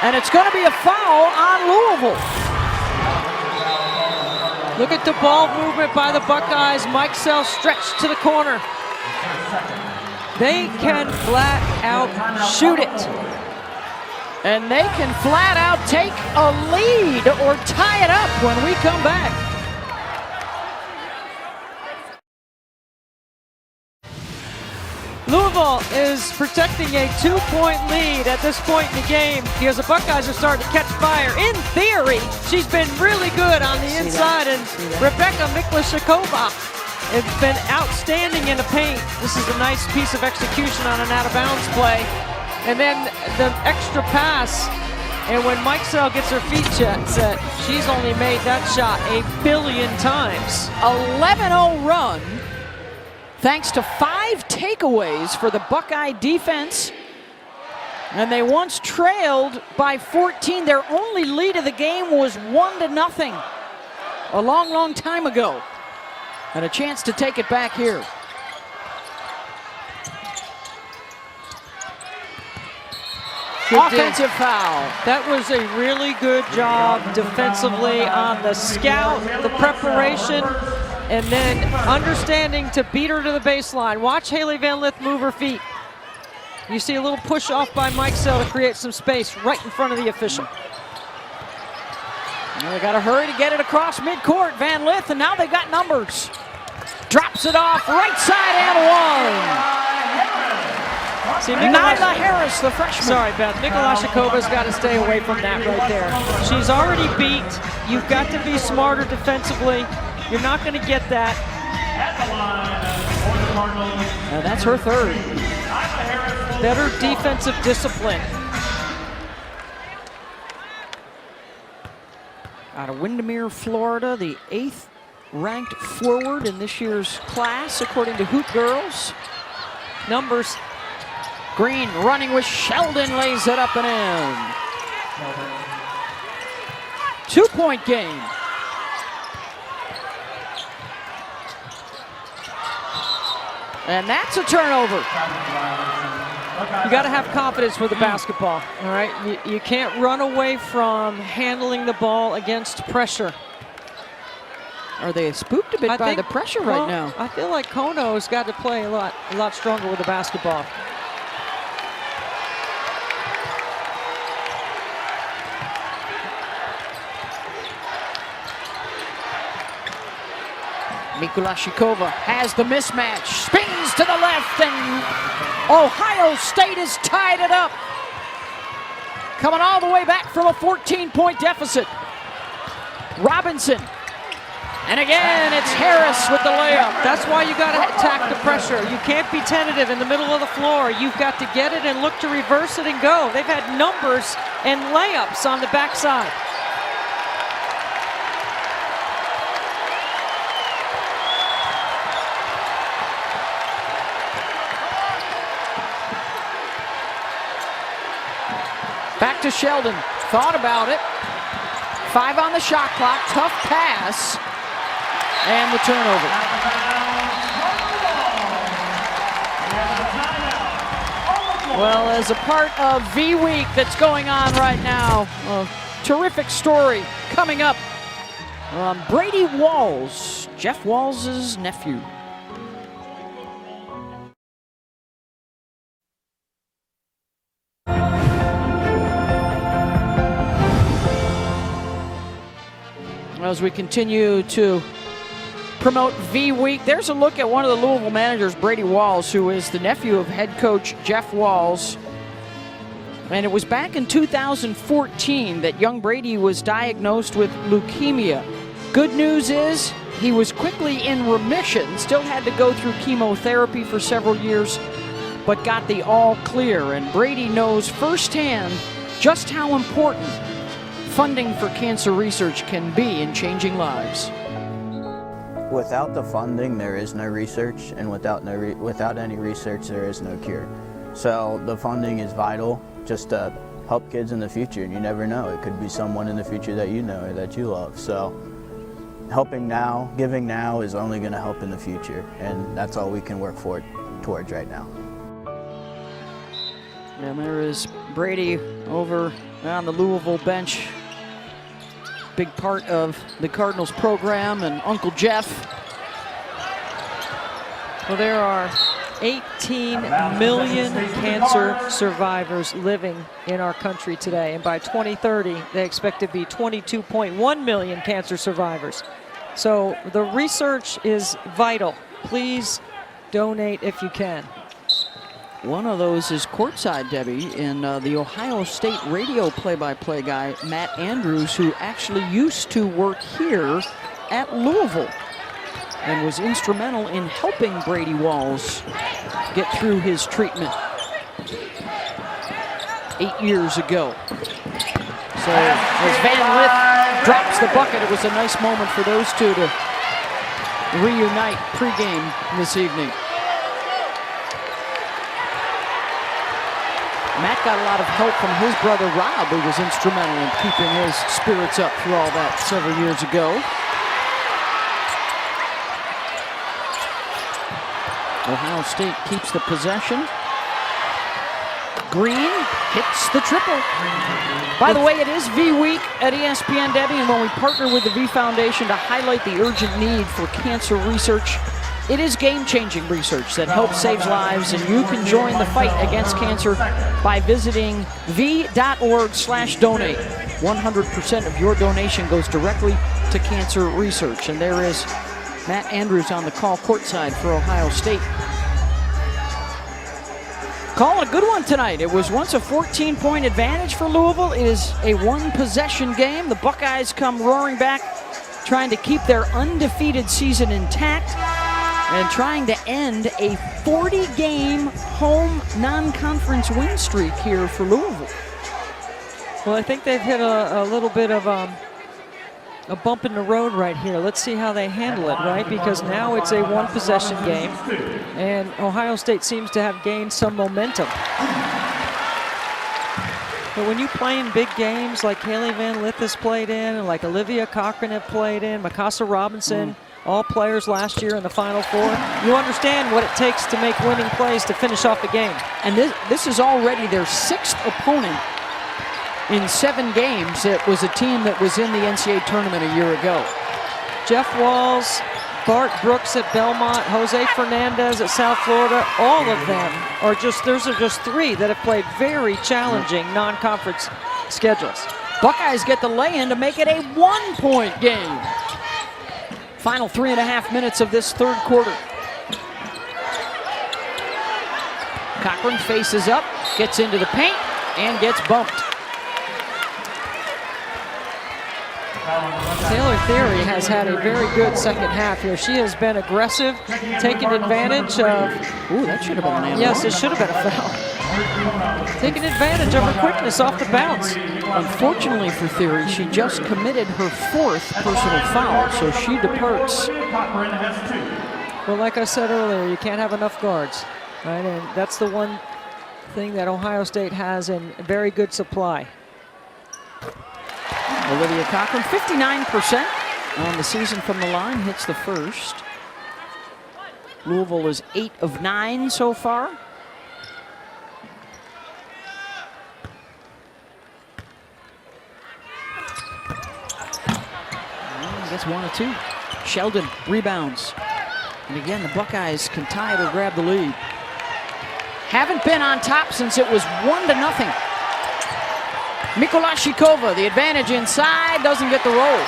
And it's going to be a foul on Louisville. Look at the ball movement by the Buckeyes. Mikesell stretched to the corner. They can flat out shoot it. And they can flat out take a lead or tie it up when we come back. Louisville is protecting a 2-point lead at this point in the game because the Buckeyes are starting to catch fire. In theory, she's been really good on the inside, and Rebecca Miklashikova has been outstanding in the paint. This is a nice piece of execution on an out-of-bounds play. And then the extra pass, and when Mike Sell gets her feet set, she's only made that shot 1 billion times. 11-0 run. Thanks to 5 takeaways for the Buckeye defense. And they once trailed by 14. Their only lead of the game was 1-0 a long, long time ago. And a chance to take it back here. Offensive foul. That was a really good job defensively on the scout, the preparation, and then understanding to beat her to the baseline. Watch Haley Van Lith move her feet. You see a little push off by Mike Sell to create some space right in front of the official. Well, they got to hurry to get it across midcourt. Van Lith, and now they got numbers. Drops it off right side and one. See, Nyla Harris, the freshman. Sorry, Beth. Miklashikova's got to stay away from that right there. She's already beat. You've got to be smarter defensively. You're not going to get that. Now that's her third. Better defensive discipline. Out of Windermere, Florida, the 8th ranked forward in this year's class, according to Hoop Girls. Numbers. Green running with Sheldon, lays it up and in. 2-point game. And that's a turnover. You got to have confidence with the basketball, all right? You can't run away from handling the ball against pressure. Are they spooked a bit by the pressure right now? I feel like Kono's got to play a lot stronger with the basketball. Miklashikova has the mismatch, spins to the left, and Ohio State has tied it up. Coming all the way back from a 14-point deficit. Robinson. And again, it's Harris with the layup. That's why you got to attack the pressure. You can't be tentative in the middle of the floor. You've got to get it and look to reverse it and go. They've had numbers and layups on the backside. Back to Sheldon, thought about it. 5 on the shot clock, tough pass, and the turnover. Well, as a part of V Week that's going on right now, a terrific story coming up on Brady Walls, Jeff Walls' nephew. As we continue to promote V Week, there's a look at one of the Louisville managers, Brady Walls, who is the nephew of head coach Jeff Walls. And it was back in 2014 that young Brady was diagnosed with leukemia. Good news is he was quickly in remission, still had to go through chemotherapy for several years, but got the all clear. And Brady knows firsthand just how important funding for cancer research can be in changing lives. Without the funding, there is no research, and without any research, there is no cure. So the funding is vital just to help kids in the future, and you never know. It could be someone in the future that you know or that you love. So helping now, giving now is only going to help in the future, and that's all we can work towards right now. And there is Brady over on the Louisville bench. Big part of the Cardinals program, and Uncle Jeff. Well, there are 18 million cancer survivors living in our country today. And by 2030, they expect to be 22.1 million cancer survivors. So the research is vital. Please donate if you can. One of those is courtside, Debbie, in the Ohio State radio play-by-play guy, Matt Andrews, who actually used to work here at Louisville and was instrumental in helping Brady Walls get through his treatment 8 years ago. So as Van Lith drops the bucket, it was a nice moment for those two to reunite pregame this evening. Matt got a lot of help from his brother Rob, who was instrumental in keeping his spirits up through all that several years ago. Ohio State keeps the possession. Green hits the triple. By the way, it is V Week at ESPN, Debbie, and when we partner with the V Foundation to highlight the urgent need for cancer research, it is game-changing research that helps save lives, and you can join the fight against cancer by visiting v.org/donate. 100% of your donation goes directly to cancer research, and there is Matt Andrews on the call courtside for Ohio State. Calling a good one tonight. It was once a 14-point advantage for Louisville. It is a one-possession game. The Buckeyes come roaring back, trying to keep their undefeated season intact and trying to end a 40-game home non-conference win streak here for Louisville. Well, I think they've hit a little bit of a bump in the road right here. Let's see how they handle it, right? Because now it's a one-possession game, and Ohio State seems to have gained some momentum. But when you play in big games like Haley Van Lith has played in, and like Olivia Cochran have played in, Mikasa Robinson, all players last year in the Final Four, you understand what it takes to make winning plays to finish off the game. And this is already their 6th opponent in 7 games. It was a team that was in the NCAA tournament a year ago. Jeff Walls, Bart Brooks at Belmont, Jose Fernandez at South Florida, all of them are just, those are just 3 that have played very challenging non-conference schedules. Buckeyes get the lay-in to make it a 1-point game. Final 3.5 minutes of this third quarter. Cochran faces up, gets into the paint, and gets bumped. Taylor Theory has had a very good second half here. She has been aggressive, taking advantage of... Ooh, that should have been an and Yes, one. it should have been a foul. Taking advantage of her quickness off the bounce. Unfortunately for Theory, she just committed her 4th personal foul, so she departs. Well, like I said earlier, you can't have enough guards, right? And that's the one thing that Ohio State has in very good supply. Olivia Cochran, 59% on the season from the line, hits the first. Louisville is 8 of 9 so far. I guess 1 or 2. Sheldon rebounds. And again, the Buckeyes can tie it or grab the lead. Haven't been on top since it was 1-0. Mikolashikova, the advantage inside, doesn't get the roll.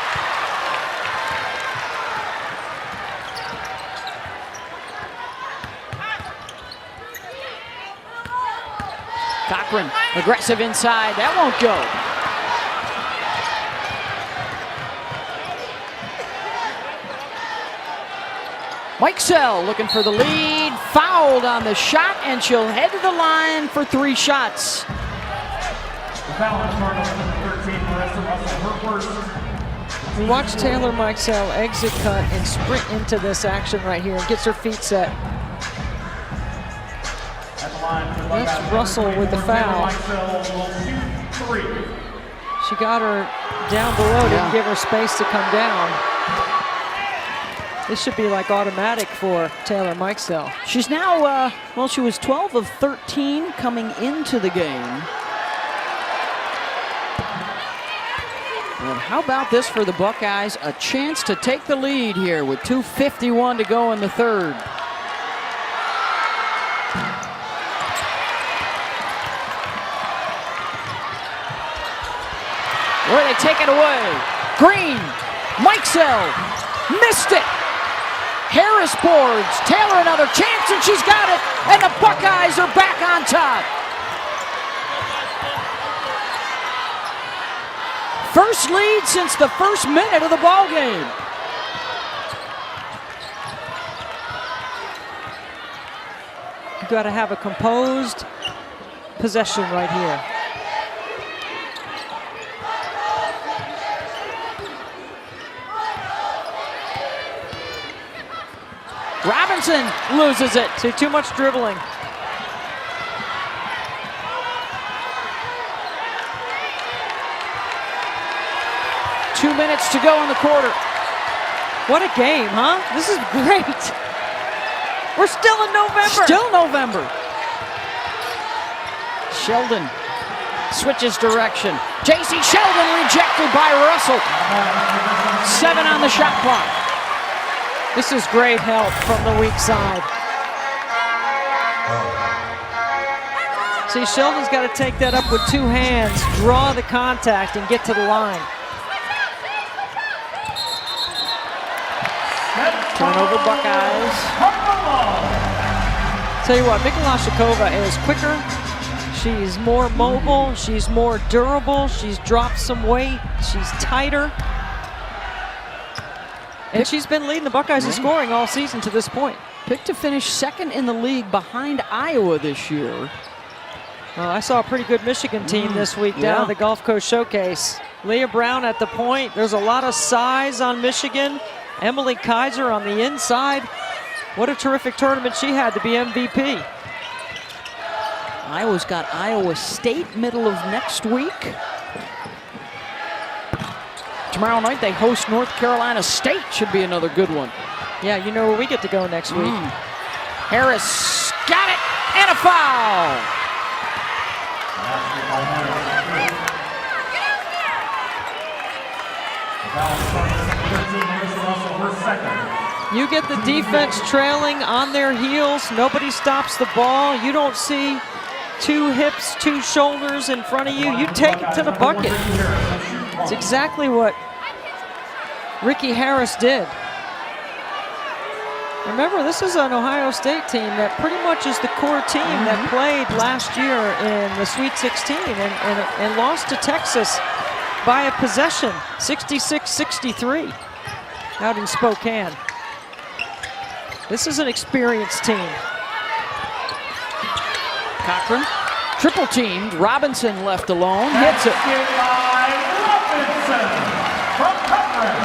Cochran, aggressive inside, that won't go. Mikesell looking for the lead, fouled on the shot, and she'll head to the line for 3 shots. We watch Taylor Mikesell exit cut and sprint into this action right here and gets her feet set. That's Russell with the foul. She got her down below, didn't give her space to come down. This should be like automatic for Taylor Mikesell. She's now, well, she was 12 of 13 coming into the game. And how about this for the Buckeyes? A chance to take the lead here with 2:51 to go in the third. where they take it away. Green, Mikesell, missed it. Harris boards, Taylor another chance, and she's got it, and the Buckeyes are back on top. First lead since the first minute of the ball game. You've got to have a composed possession right here. Robinson loses it. See, too much dribbling. Two minutes to go in the quarter. What a game, huh? This is great. We're still in November. Still November. Sheldon switches direction. J.C. Sheldon rejected by Russell. 7 on the shot clock. This is great help from the weak side. See, Sheldon's got to take that up with 2 hands, draw the contact, and get to the line. Turnover Buckeyes. Tell you what, Mikolashikova is quicker. She's more mobile. She's more durable. She's dropped some weight. She's tighter. And she's been leading the Buckeyes in scoring all season to this point. Picked to finish second in the league behind Iowa this year. I saw a pretty good Michigan team this week down at the Gulf Coast Showcase. Leah Brown at the point. There's a lot of size on Michigan. Emily Kaiser on the inside. What a terrific tournament she had to be MVP. Iowa's got Iowa State middle of next week. Tomorrow night they host North Carolina State. Should be another good one. Yeah, you know where we get to go next week. Harris got it, and a foul. You get the defense trailing on their heels. Nobody stops the ball. You don't see 2 hips, 2 shoulders in front of you. You take it to the bucket. It's exactly what Ricky Harris did. Remember, this is an Ohio State team that pretty much is the core team that played last year in the Sweet 16 and lost to Texas by a possession, 66-63, out in Spokane. This is an experienced team. Cochran, triple teamed. Robinson left alone, hits it. Robinson from Cochran.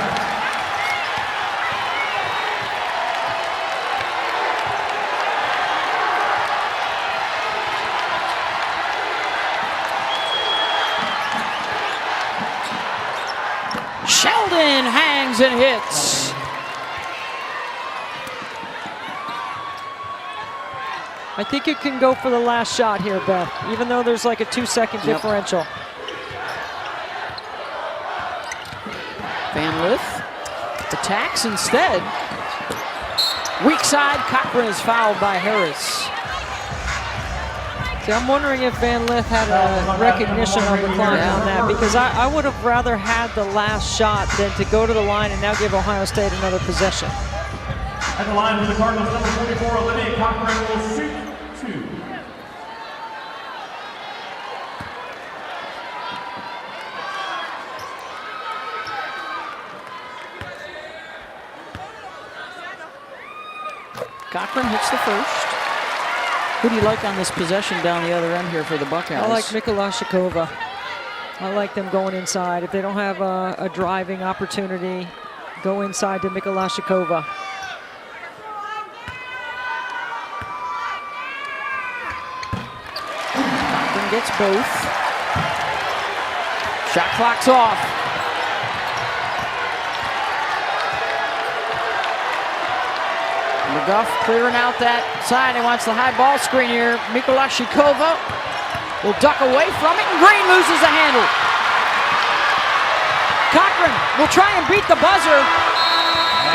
Sheldon hangs and hits. I think you can go for the last shot here, Beth, even though there's like a 2-second differential. Van Lith attacks instead. Weak side, Cochran is fouled by Harris. See, I'm wondering if Van Lith had a recognition of the clock on that, because I would have rather had the last shot than to go to the line and now give Ohio State another possession. At the line for the Cardinals, number 44, Olivia Cochran will shoot 2. Cochran hits the first. Who do you like on this possession down the other end here for the Buckeyes? I like Mikolashikova. I like them going inside. If they don't have a driving opportunity, go inside to Mikolashikova. Cochran gets both. Shot clock's off. McGuff clearing out that side. He wants the high ball screen here. Mikolashikova will duck away from it, and Green loses the handle. Cochran will try and beat the buzzer,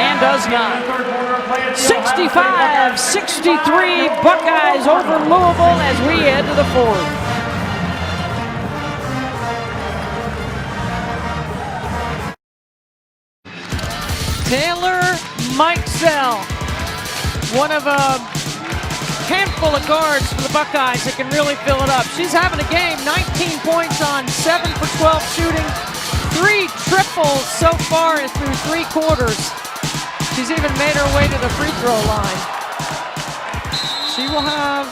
and does not. 65-63 Buckeyes over Louisville as we head to the fourth. Mike Sell, one of a handful of guards for the Buckeyes that can really fill it up. She's having a game, 19 points on 7 for 12 shooting, 3 triples so far through 3 quarters. She's even made her way to the free throw line. She will have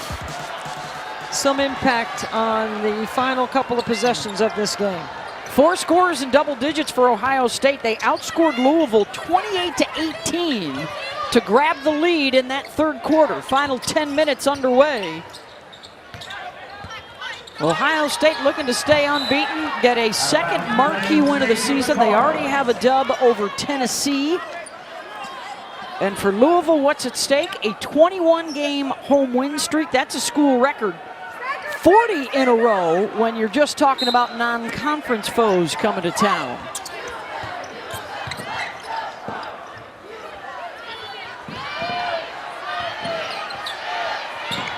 some impact on the final couple of possessions of this game. 4 scores in double digits for Ohio State. They outscored Louisville 28-18 to grab the lead in that third quarter. Final 10 minutes underway. Ohio State looking to stay unbeaten, get a second marquee win of the season. They already have a dub over Tennessee. And for Louisville, what's at stake? A 21-game home win streak. That's a school record. 40 in a row when you're just talking about non-conference foes coming to town.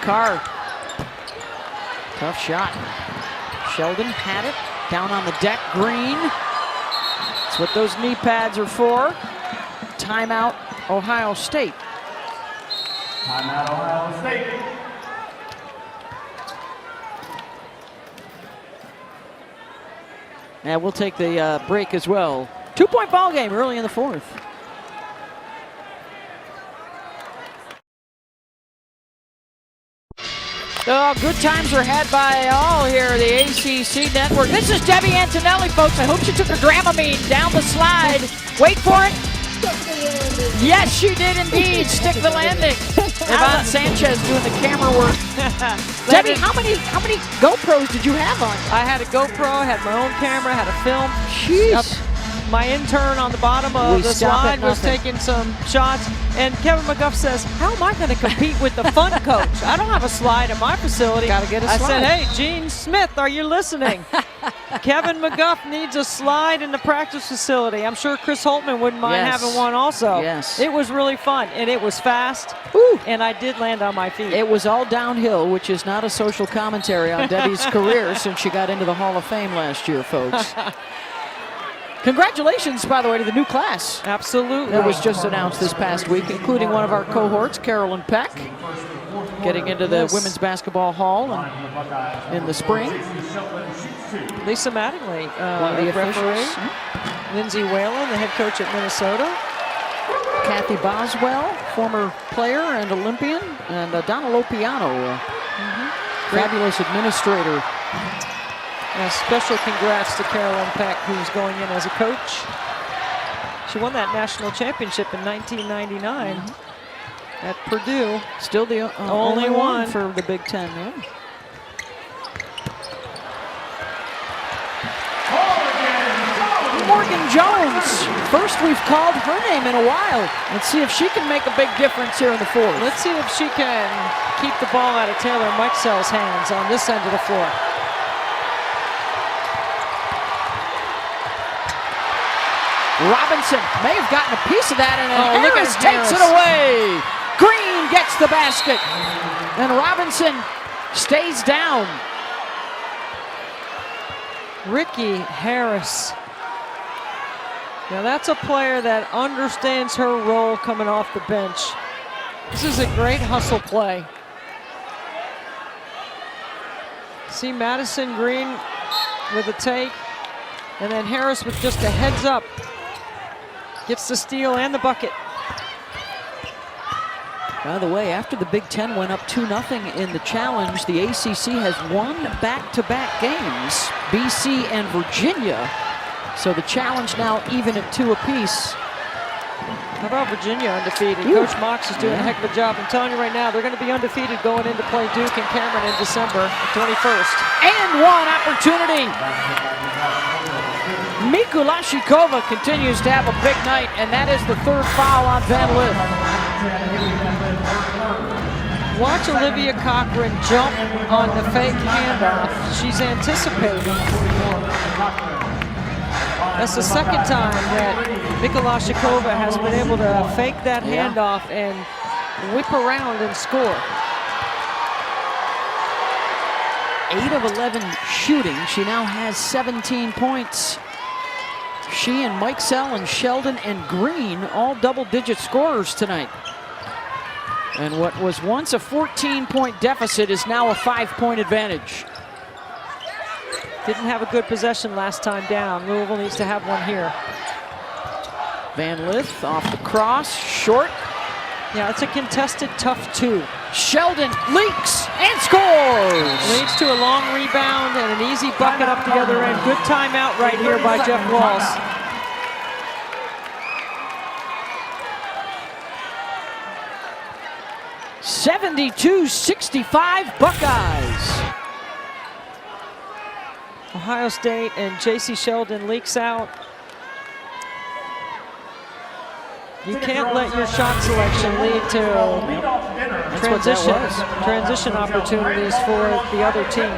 Carr. Tough shot. Sheldon had it. Down on the deck, Green. That's what those knee pads are for. Timeout, Ohio State. Timeout, Ohio State. And we'll take the break as well. 2-point ball game early in the fourth. Oh, good times are had by all here, the ACC Network. This is Debbie Antonelli, folks. I hope she took her Dramamine down the slide. Wait for it. Yes, she did indeed. Stick the landing. Yvonne Sanchez doing the camera work. Debbie, how many GoPros did you have on? I had a GoPro, I had my own camera, had a film. Jeez. My intern on the bottom of the slide was taking some shots, and Kevin McGuff says, how am I going to compete with the fun coach? I don't have a slide at my facility. Got to get a slide. I said, hey, Gene Smith, are you listening? Kevin McGuff needs a slide in the practice facility. I'm sure Chris Holtman wouldn't mind having one also. Yes. It was really fun, and it was fast, and I did land on my feet. It was all downhill, which is not a social commentary on Debbie's career since she got into the Hall of Fame last year, folks. Congratulations, by the way, to the new class. Absolutely. That was just announced this past week, including one of our cohorts, Carolyn Peck, getting into the Women's Basketball Hall in the spring. Lisa Mattingly, one of the referee. officials. Lindsay Whalen, the head coach at Minnesota. Kathy Boswell, former player and Olympian, and Donna Lopiano, fabulous administrator. And a special congrats to Carolyn Peck, who's going in as a coach. She won that national championship in 1999 at Purdue. Still the only one for the Big Ten. Yeah. Morgan Jones. First we've called her name in a while. Let's see if she can make a big difference here in the fourth. Let's see if she can keep the ball out of Taylor Mikesell's hands on this end of the floor. Robinson may have gotten a piece of that, and then Harris takes Harris. it away. Green gets the basket, and Robinson stays down. Ricky Harris. Now that's a player that understands her role coming off the bench. This is a great hustle play. See Madison Green with a take, and then Harris with just a heads up. Gets the steal and the bucket. By the way, after the Big Ten went up 2-0 in the challenge, the ACC has won back-to-back games, BC and Virginia. So the challenge now even at 2 apiece. How about Virginia undefeated? Coach Mox is doing a heck of a job. I'm telling you right now, they're going to be undefeated going into play Duke and Cameron in December 21st. And one opportunity. Mikulashikova continues to have a big night, and that is the third foul on Van Lith. Watch Olivia Cochran jump on the fake handoff. She's anticipating. That's the second time that Mikulashikova has been able to fake that handoff and whip around and score. 8 of 11 shooting. She now has 17 points. She and Mike Sell and Sheldon and Green, all double-digit scorers tonight. And what was once a 14-point deficit is now a 5-point advantage. Didn't have a good possession last time down. Louisville needs to have one here. Van Lith off the cross, short. Yeah, it's a contested tough 2. Sheldon leaks and scores! Leads to a long rebound and an easy bucket up the other end. Good timeout right here by Jeff Walls. (72-65) Buckeyes. Ohio State and J.C. Sheldon leaks out. You can't let your shot selection lead to transition opportunities for the other team.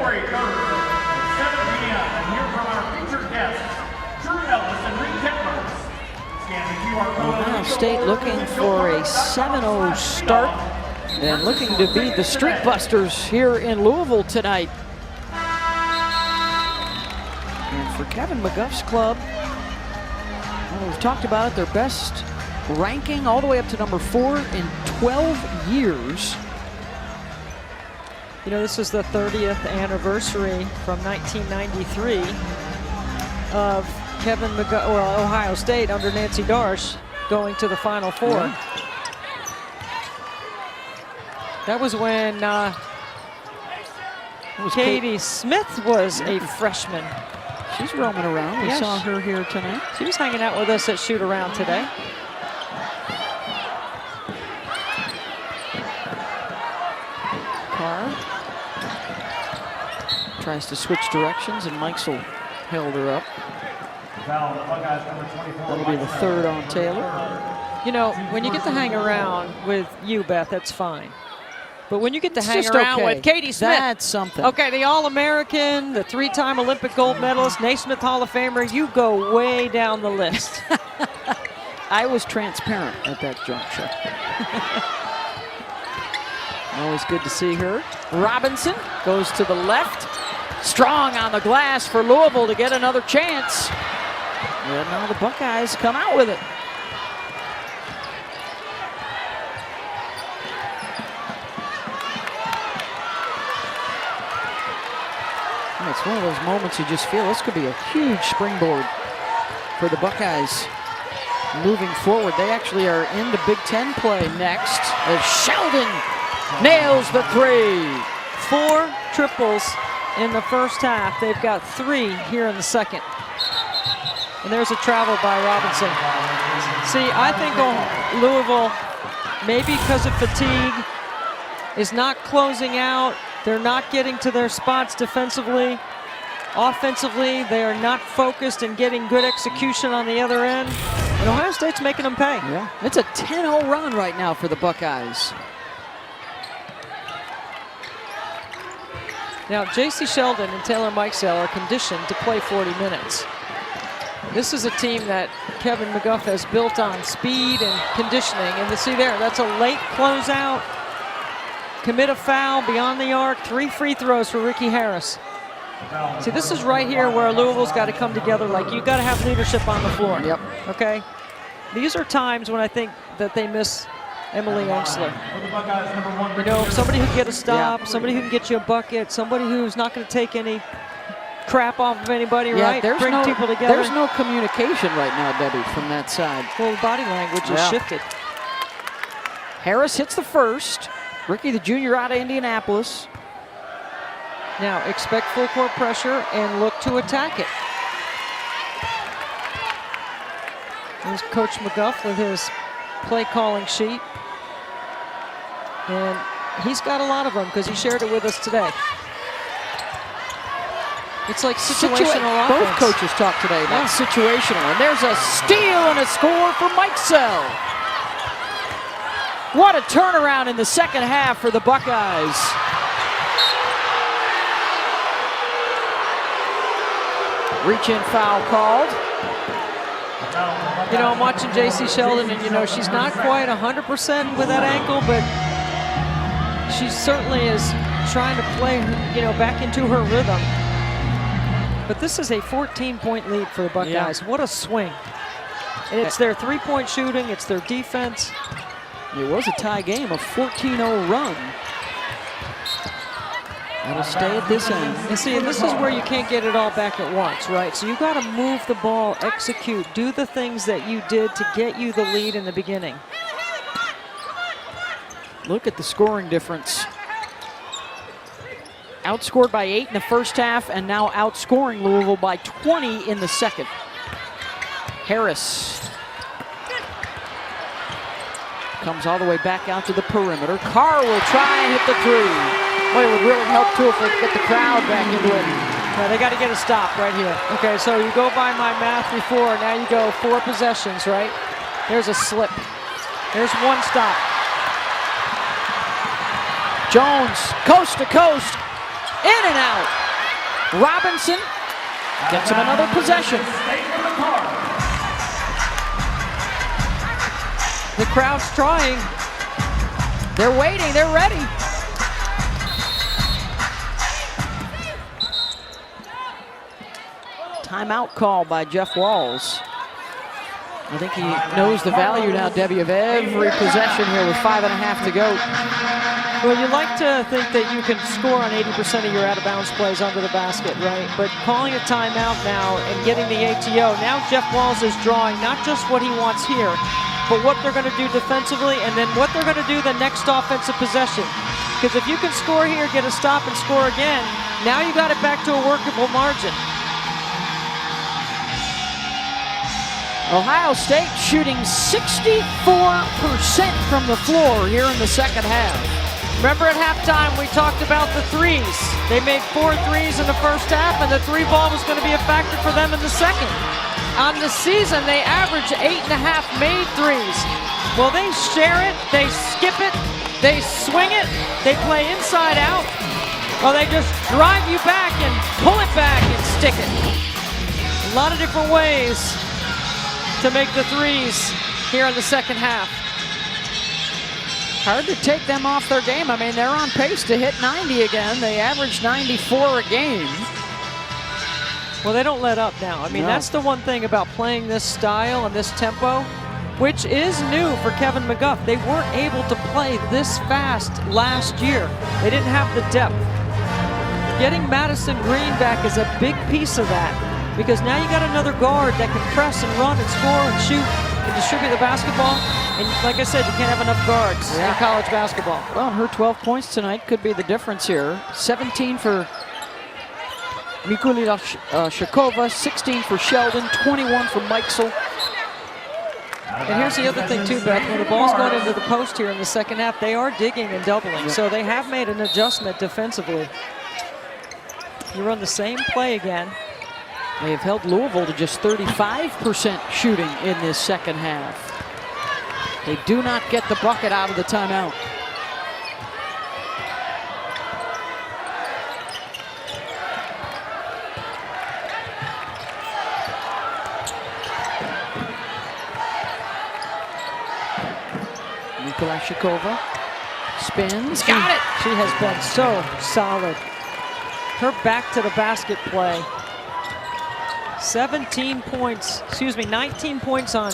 Ohio State looking for a 7-0 start and looking to be the Streak Busters here in Louisville tonight. And for Kevin McGuff's club, well, we've talked about it, their best ranking all the way up to number 4 in 12 years. You know, this is the 30th anniversary from 1993 of Kevin McGuff, well, Ohio State under Nancy Darsh going to the Final Four. Yeah. That was when Katie Smith was a freshman. She's roaming around. We saw her here tonight. She was hanging out with us at Shoot Around today. Carr tries to switch directions, and Mikesell held her up. That'll be the 3rd on Taylor. You know, when you get to hang around with you, Beth, that's fine. But when you get to It's hang just around okay. with Katie Smith, That's something. okay, the All-American, the 3-time Olympic gold medalist, Naismith Hall of Famer, you go way down the list. I was transparent at that juncture. Always good to see her. Robinson goes to the left. Strong on the glass for Louisville to get another chance. And now the Buckeyes come out with it. And it's one of those moments you just feel this could be a huge springboard for the Buckeyes moving forward. They actually are in the Big Ten play next as Sheldon nails the 3. 4 triples in the first half. They've got 3 here in the second. And there's a travel by Robinson. See, I think Louisville, maybe because of fatigue, is not closing out. They're not getting to their spots defensively. Offensively, they are not focused and getting good execution on the other end. And Ohio State's making them pay. Yeah, it's a 10-0 run right now for the Buckeyes. Now, J.C. Sheldon and Taylor Mikesell are conditioned to play 40 minutes. This is a team that Kevin McGuff has built on speed and conditioning. And to see there, that's a late closeout. Commit a foul beyond the arc. 3 free throws for Ricky Harris. See, this is right here where Louisville's got to come together. Like, you've got to have leadership on the floor. Yep. Okay? These are times when I think that they miss Emily Ensler. You know, somebody who can get a stop, somebody who can get you a bucket, somebody who's not going to take any crap off of anybody, right? Bring people together. There's no communication right now, Debbie, from that side. Well, the body language has shifted. Harris hits the first. Ricky, the junior out of Indianapolis. Now, expect full court pressure and look to attack it. There's Coach McGuff with his play calling sheet. And he's got a lot of them because he shared it with us today. It's like situational offense. Both coaches talked today about situational. And there's a steal and a score for Mikesell. What a turnaround in the second half for the Buckeyes. Reach-in foul called. You know, I'm watching J.C. Sheldon, and, you know, she's not quite 100% with that ankle, but she certainly is trying to play, you know, back into her rhythm. But this is a 14-point lead for the Buckeyes. What a swing. And it's their three-point shooting, it's their defense. It was a tie game, a 14-0 run. That'll stay at this end. And see, and this is where you can't get it all back at once, right? So you got to move the ball, execute, do the things that you did to get you the lead in the beginning. Look at the scoring difference. Outscored by 8 in the first half, and now outscoring Louisville by 20 in the second. Harris comes all the way back out to the perimeter. Carr will try and hit the three. Boy, it would really help too if they could get the crowd back into it. Yeah, they got to get a stop right here. Okay, so you go by my math before, now you go 4 possessions, right? There's a slip. There's one stop. Jones, coast to coast, in and out. Robinson gets him another possession. The crowd's trying. They're waiting, they're ready. Timeout call by Jeff Walls. I think he knows the value now, Debbie, of every possession here with 5.5 to go. Well, you like to think that you can score on 80% of your out-of-bounds plays under the basket, right? But calling a timeout now and getting the ATO, now Jeff Walls is drawing not just what he wants here, but what they're going to do defensively and then what they're going to do the next offensive possession. Because if you can score here, get a stop and score again, now you got it back to a workable margin. Ohio State shooting 64% from the floor here in the second half. Remember at halftime we talked about the threes. They made 4 threes in the first half and the three ball was going to be a factor for them in the second. On the season they average 8.5 made threes. Well, they share it, they skip it, they swing it, they play inside out, or they just drive you back and pull it back and stick it. A lot of different ways to make the threes here in the second half. Hard to take them off their game. I mean, they're on pace to hit 90 again. They average 94 a game. Well, they don't let up now. I mean, that's the one thing about playing this style and this tempo, which is new for Kevin McGuff. They weren't able to play this fast last year. They didn't have the depth. Getting Madison Green back is a big piece of that, because now you got another guard that can press and run and score and shoot and distribute the basketball. And like I said, you can't have enough guards in college basketball. Well, her 12 points tonight could be the difference here. 17 for Mikulina Shakova, 16 for Sheldon, 21 for Mikesel. And here's the other thing too, Beth. When the ball's going into the post here in the second half, they are digging and doubling. So they have made an adjustment defensively. You run the same play again. They have held Louisville to just 35% shooting in this second half. They do not get the bucket out of the timeout. Nikola Shakova spins, got it! She has been so solid. Her back to the basket play. 19 points on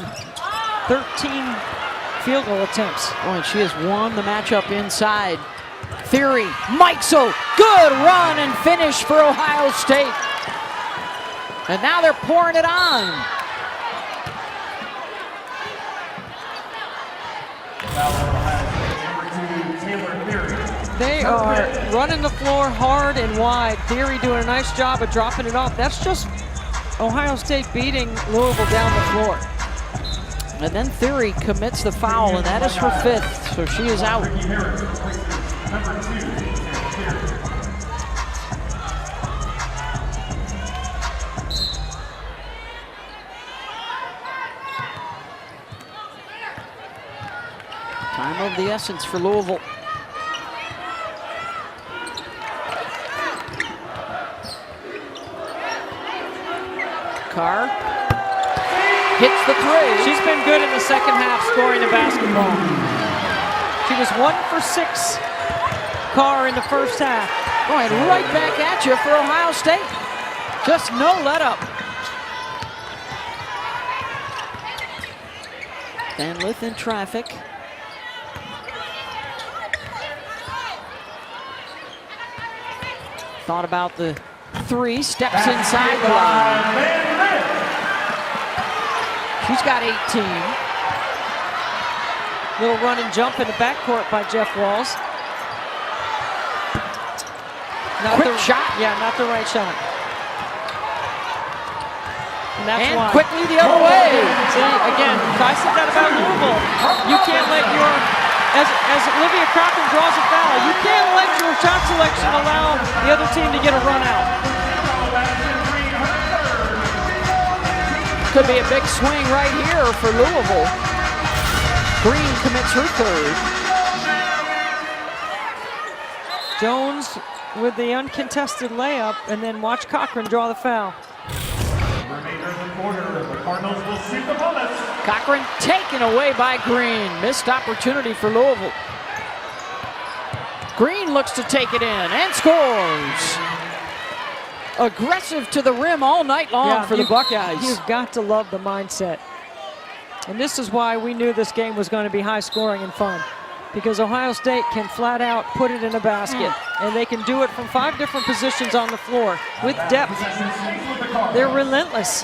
13 field goal attempts. Oh, and she has won the matchup inside. Theory, Mikesel, good run and finish for Ohio State. And now they're pouring it on. They are running the floor hard and wide. Theory doing a nice job of dropping it off. That's just Ohio State beating Louisville down the floor. And then Theory commits the foul, and that is her 5th, so she is out. Time of the essence for Louisville. Carr hits the three. She's been good in the second half scoring the basketball. She was 1 for 6, Carr, in the first half. Going right back at you for Ohio State. Just no let up. Van Lith in traffic. Thought about the three, steps inside the line. She's got 18. Little run and jump in the backcourt by Jeff Walls. Quick shot. Yeah, not the right shot. And that's And why. quickly the other way. See, again, I said that about Louisville. You can't let your, as Olivia Cochran draws a foul, you can't let your shot selection allow the other team to get a run out. Could be a big swing right here for Louisville. Green commits her third. Jones with the uncontested layup, and then watch Cochran draw the foul. Remainder of the quarter, the Cardinals will shoot the bonus. Cochran taken away by Green. Missed opportunity for Louisville. Green looks to take it in and scores. Aggressive to the rim all night long for the Buckeyes. You've got to love the mindset. And this is why we knew this game was going to be high scoring and fun. Because Ohio State can flat out put it in a basket. And they can do it from 5 different positions on the floor with depth. They're relentless.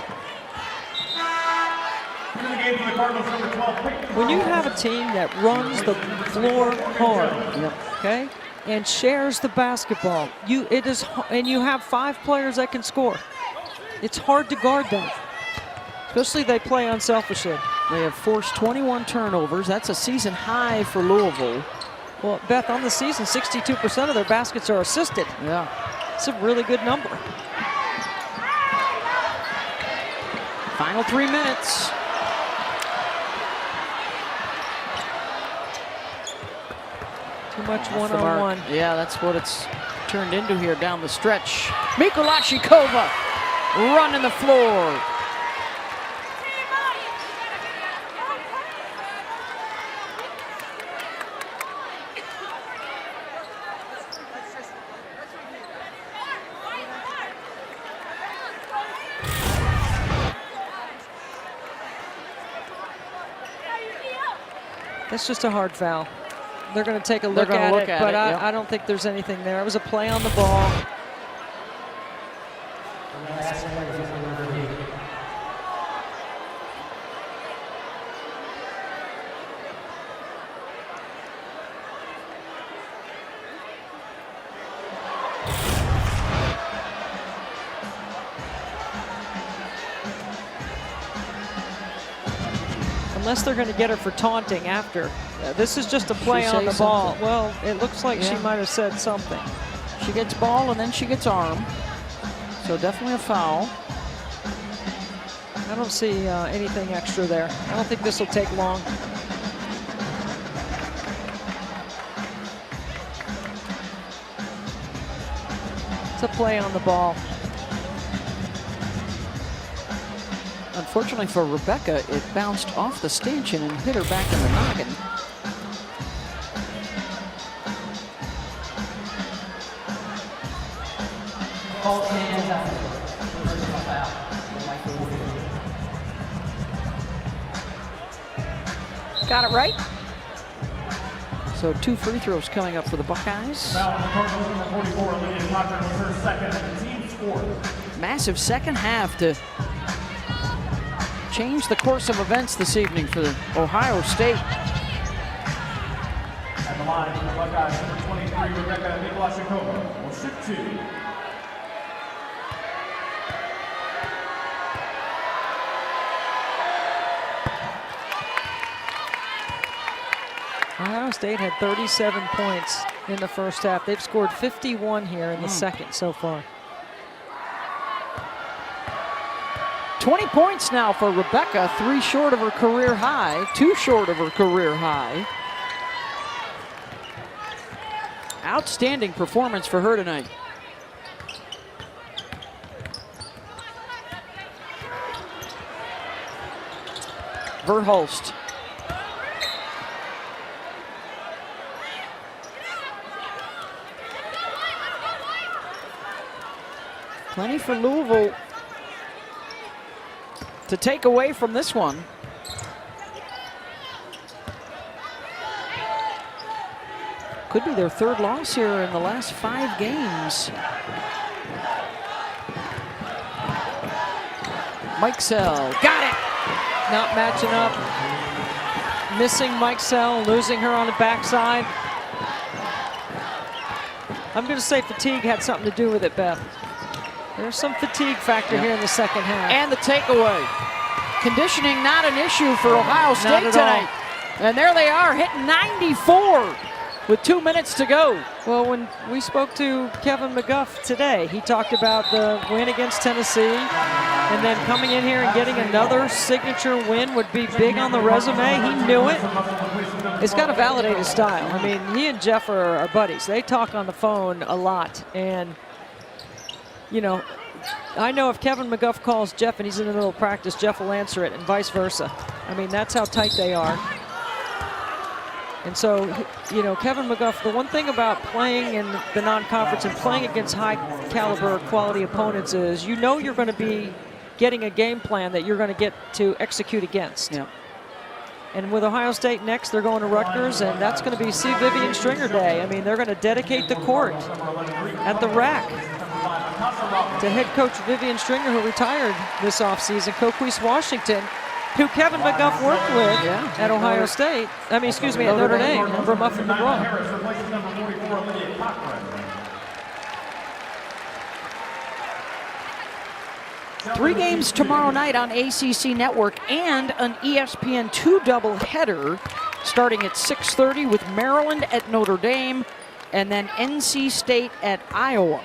When you have a team that runs the floor hard, okay, and shares the basketball, you have 5 players that can score. It's hard to guard them, especially they play unselfishly. They have forced 21 turnovers. That's a season high for Louisville. Well, Beth, on the season, 62% of their baskets are assisted. Yeah. It's a really good number. Final 3 minutes. Too much one-on-one. Yeah, that's what it's turned into here down the stretch. Mikulashikova running the floor. That's just a hard foul. They're going to take a look at it, but I don't think there's anything there. It was a play on the ball. Unless they're going to get her for taunting after. This is just a play on the ball. Well, it looks like she might have said something. She gets ball and then she gets arm. So definitely a foul. I don't see anything extra there. I don't think this will take long. It's a play on the ball. Unfortunately for Rebecca, it bounced off the stanchion and hit her back in the noggin. Got it right. So 2 free throws coming up for the Buckeyes. Massive second half to change the course of events this evening for Ohio State. At the line for the Buckeyes, number 23, Rebecca Mikulashikova will shoot 2. Ohio State had 37 points in the first half. They've scored 51 here in the second so far. 20 points now for Rebecca, 3 short of her career high, 2 short of her career high. Outstanding performance for her tonight. Verhulst. Plenty for Louisville to take away from this one. Could be their third loss here in the last 5 games. Mike Sell, got it! Not matching up. Missing Mike Sell, losing her on the backside. I'm going to say fatigue had something to do with it, Beth. There's some fatigue factor here in the second half. And the takeaway. Conditioning not an issue for Ohio State tonight. And there they are, hitting 94 with 2 minutes to go. Well, when we spoke to Kevin McGuff today, he talked about the win against Tennessee, and then coming in here and getting another signature win would be big on the resume. He knew it. It's got to validate his style. I mean, he and Jeff are buddies. They talk on the phone a lot, and you know, I know if Kevin McGuff calls Jeff and he's in the middle of practice, Jeff will answer it, and vice versa. I mean, that's how tight they are. And so, you know, Kevin McGuff, the one thing about playing in the non-conference and playing against high-caliber quality opponents is you know you're going to be getting a game plan that you're going to get to execute against. Yeah. And with Ohio State next, they're going to Rutgers, and that's going to be C. Vivian Stringer Day. I mean, they're going to dedicate the court at the rack to head coach Vivian Stringer, who retired this offseason, Coquise Washington, who Kevin McGuff worked with at Ohio State. I mean, excuse me, at Notre Dame for Muffin McGraw. Harris replaces number 44, Olivia Cochran. 3 games tomorrow night on ACC Network and an ESPN2 doubleheader starting at 6:30 with Maryland at Notre Dame and then NC State at Iowa.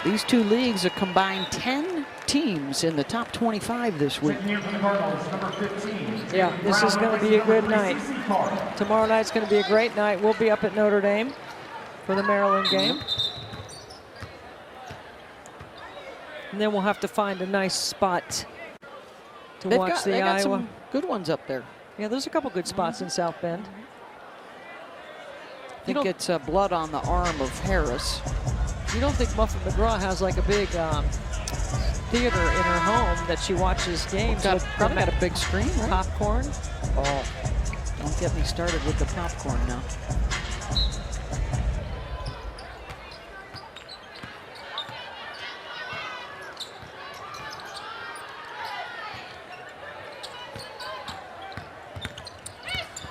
These 2 leagues are combined 10 teams in the top 25 this week. Yeah, this is going to be a good night. Tomorrow night's going to be a great night. We'll be up at Notre Dame for the Maryland game. And then we'll have to find a nice spot to watch the Iowa. Some good ones up there. Yeah, there's a couple good spots in South Bend. I think it's blood on the arm of Harris. You don't think Muffin McGraw has like a big theater in her home that she watches games with? Probably got a big screen, right? Popcorn. Oh, don't get me started with the popcorn now.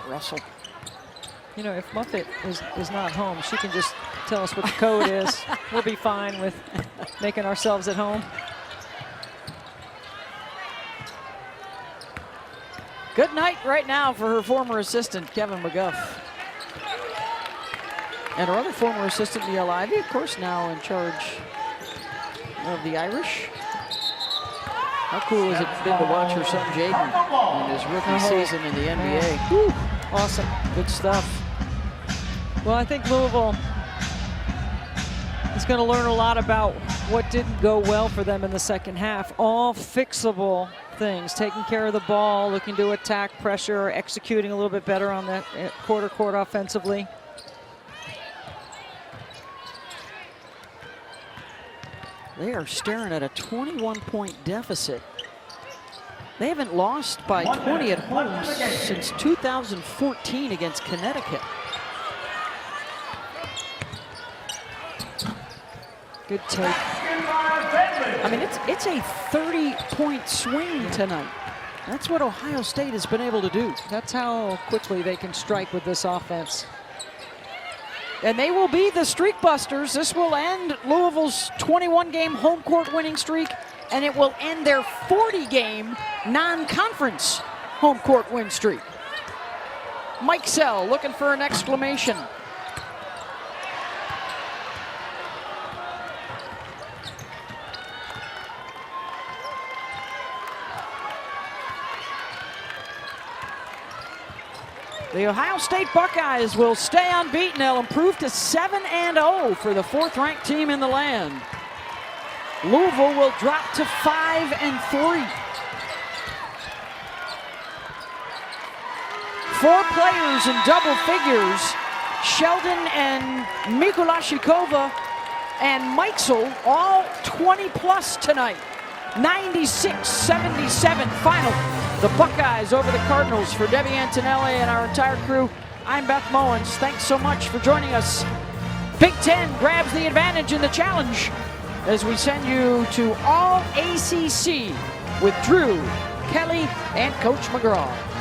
Russell. You know, if Muffet is not home, she can just tell us what the code is. We'll be fine with making ourselves at home. Good night right now for her former assistant, Kevin McGuff. And her other former assistant, Neil Ivey, of course, now in charge of the Irish. How cool has it been to watch her son, Jaden, in his rookie season in the NBA? Whew, awesome. Good stuff. Well, I think Louisville is going to learn a lot about what didn't go well for them in the second half. All fixable things, taking care of the ball, looking to attack pressure, executing a little bit better on that quarter court offensively. They are staring at a 21-point deficit. They haven't lost by 20 at home since 2014 against Connecticut. Good take. I mean, it's a 30-point swing tonight. That's what Ohio State has been able to do. That's how quickly they can strike with this offense. And they will be the streak busters. This will end Louisville's 21-game home court winning streak, and it will end their 40-game non-conference home court win streak. Mike Sell looking for an exclamation. The Ohio State Buckeyes will stay unbeaten. They'll improve to 7-0 for the 4th-ranked team in the land. Louisville will drop to 5-3. 4 players in double figures Sheldon and Mikulashikova and Meixel all 20 plus tonight. 96-77 final. The Buckeyes over the Cardinals. For Debbie Antonelli and our entire crew, I'm Beth Mowens. Thanks so much for joining us. Big Ten grabs the advantage in the challenge as we send you to All ACC with Drew, Kelly, and Coach McGraw.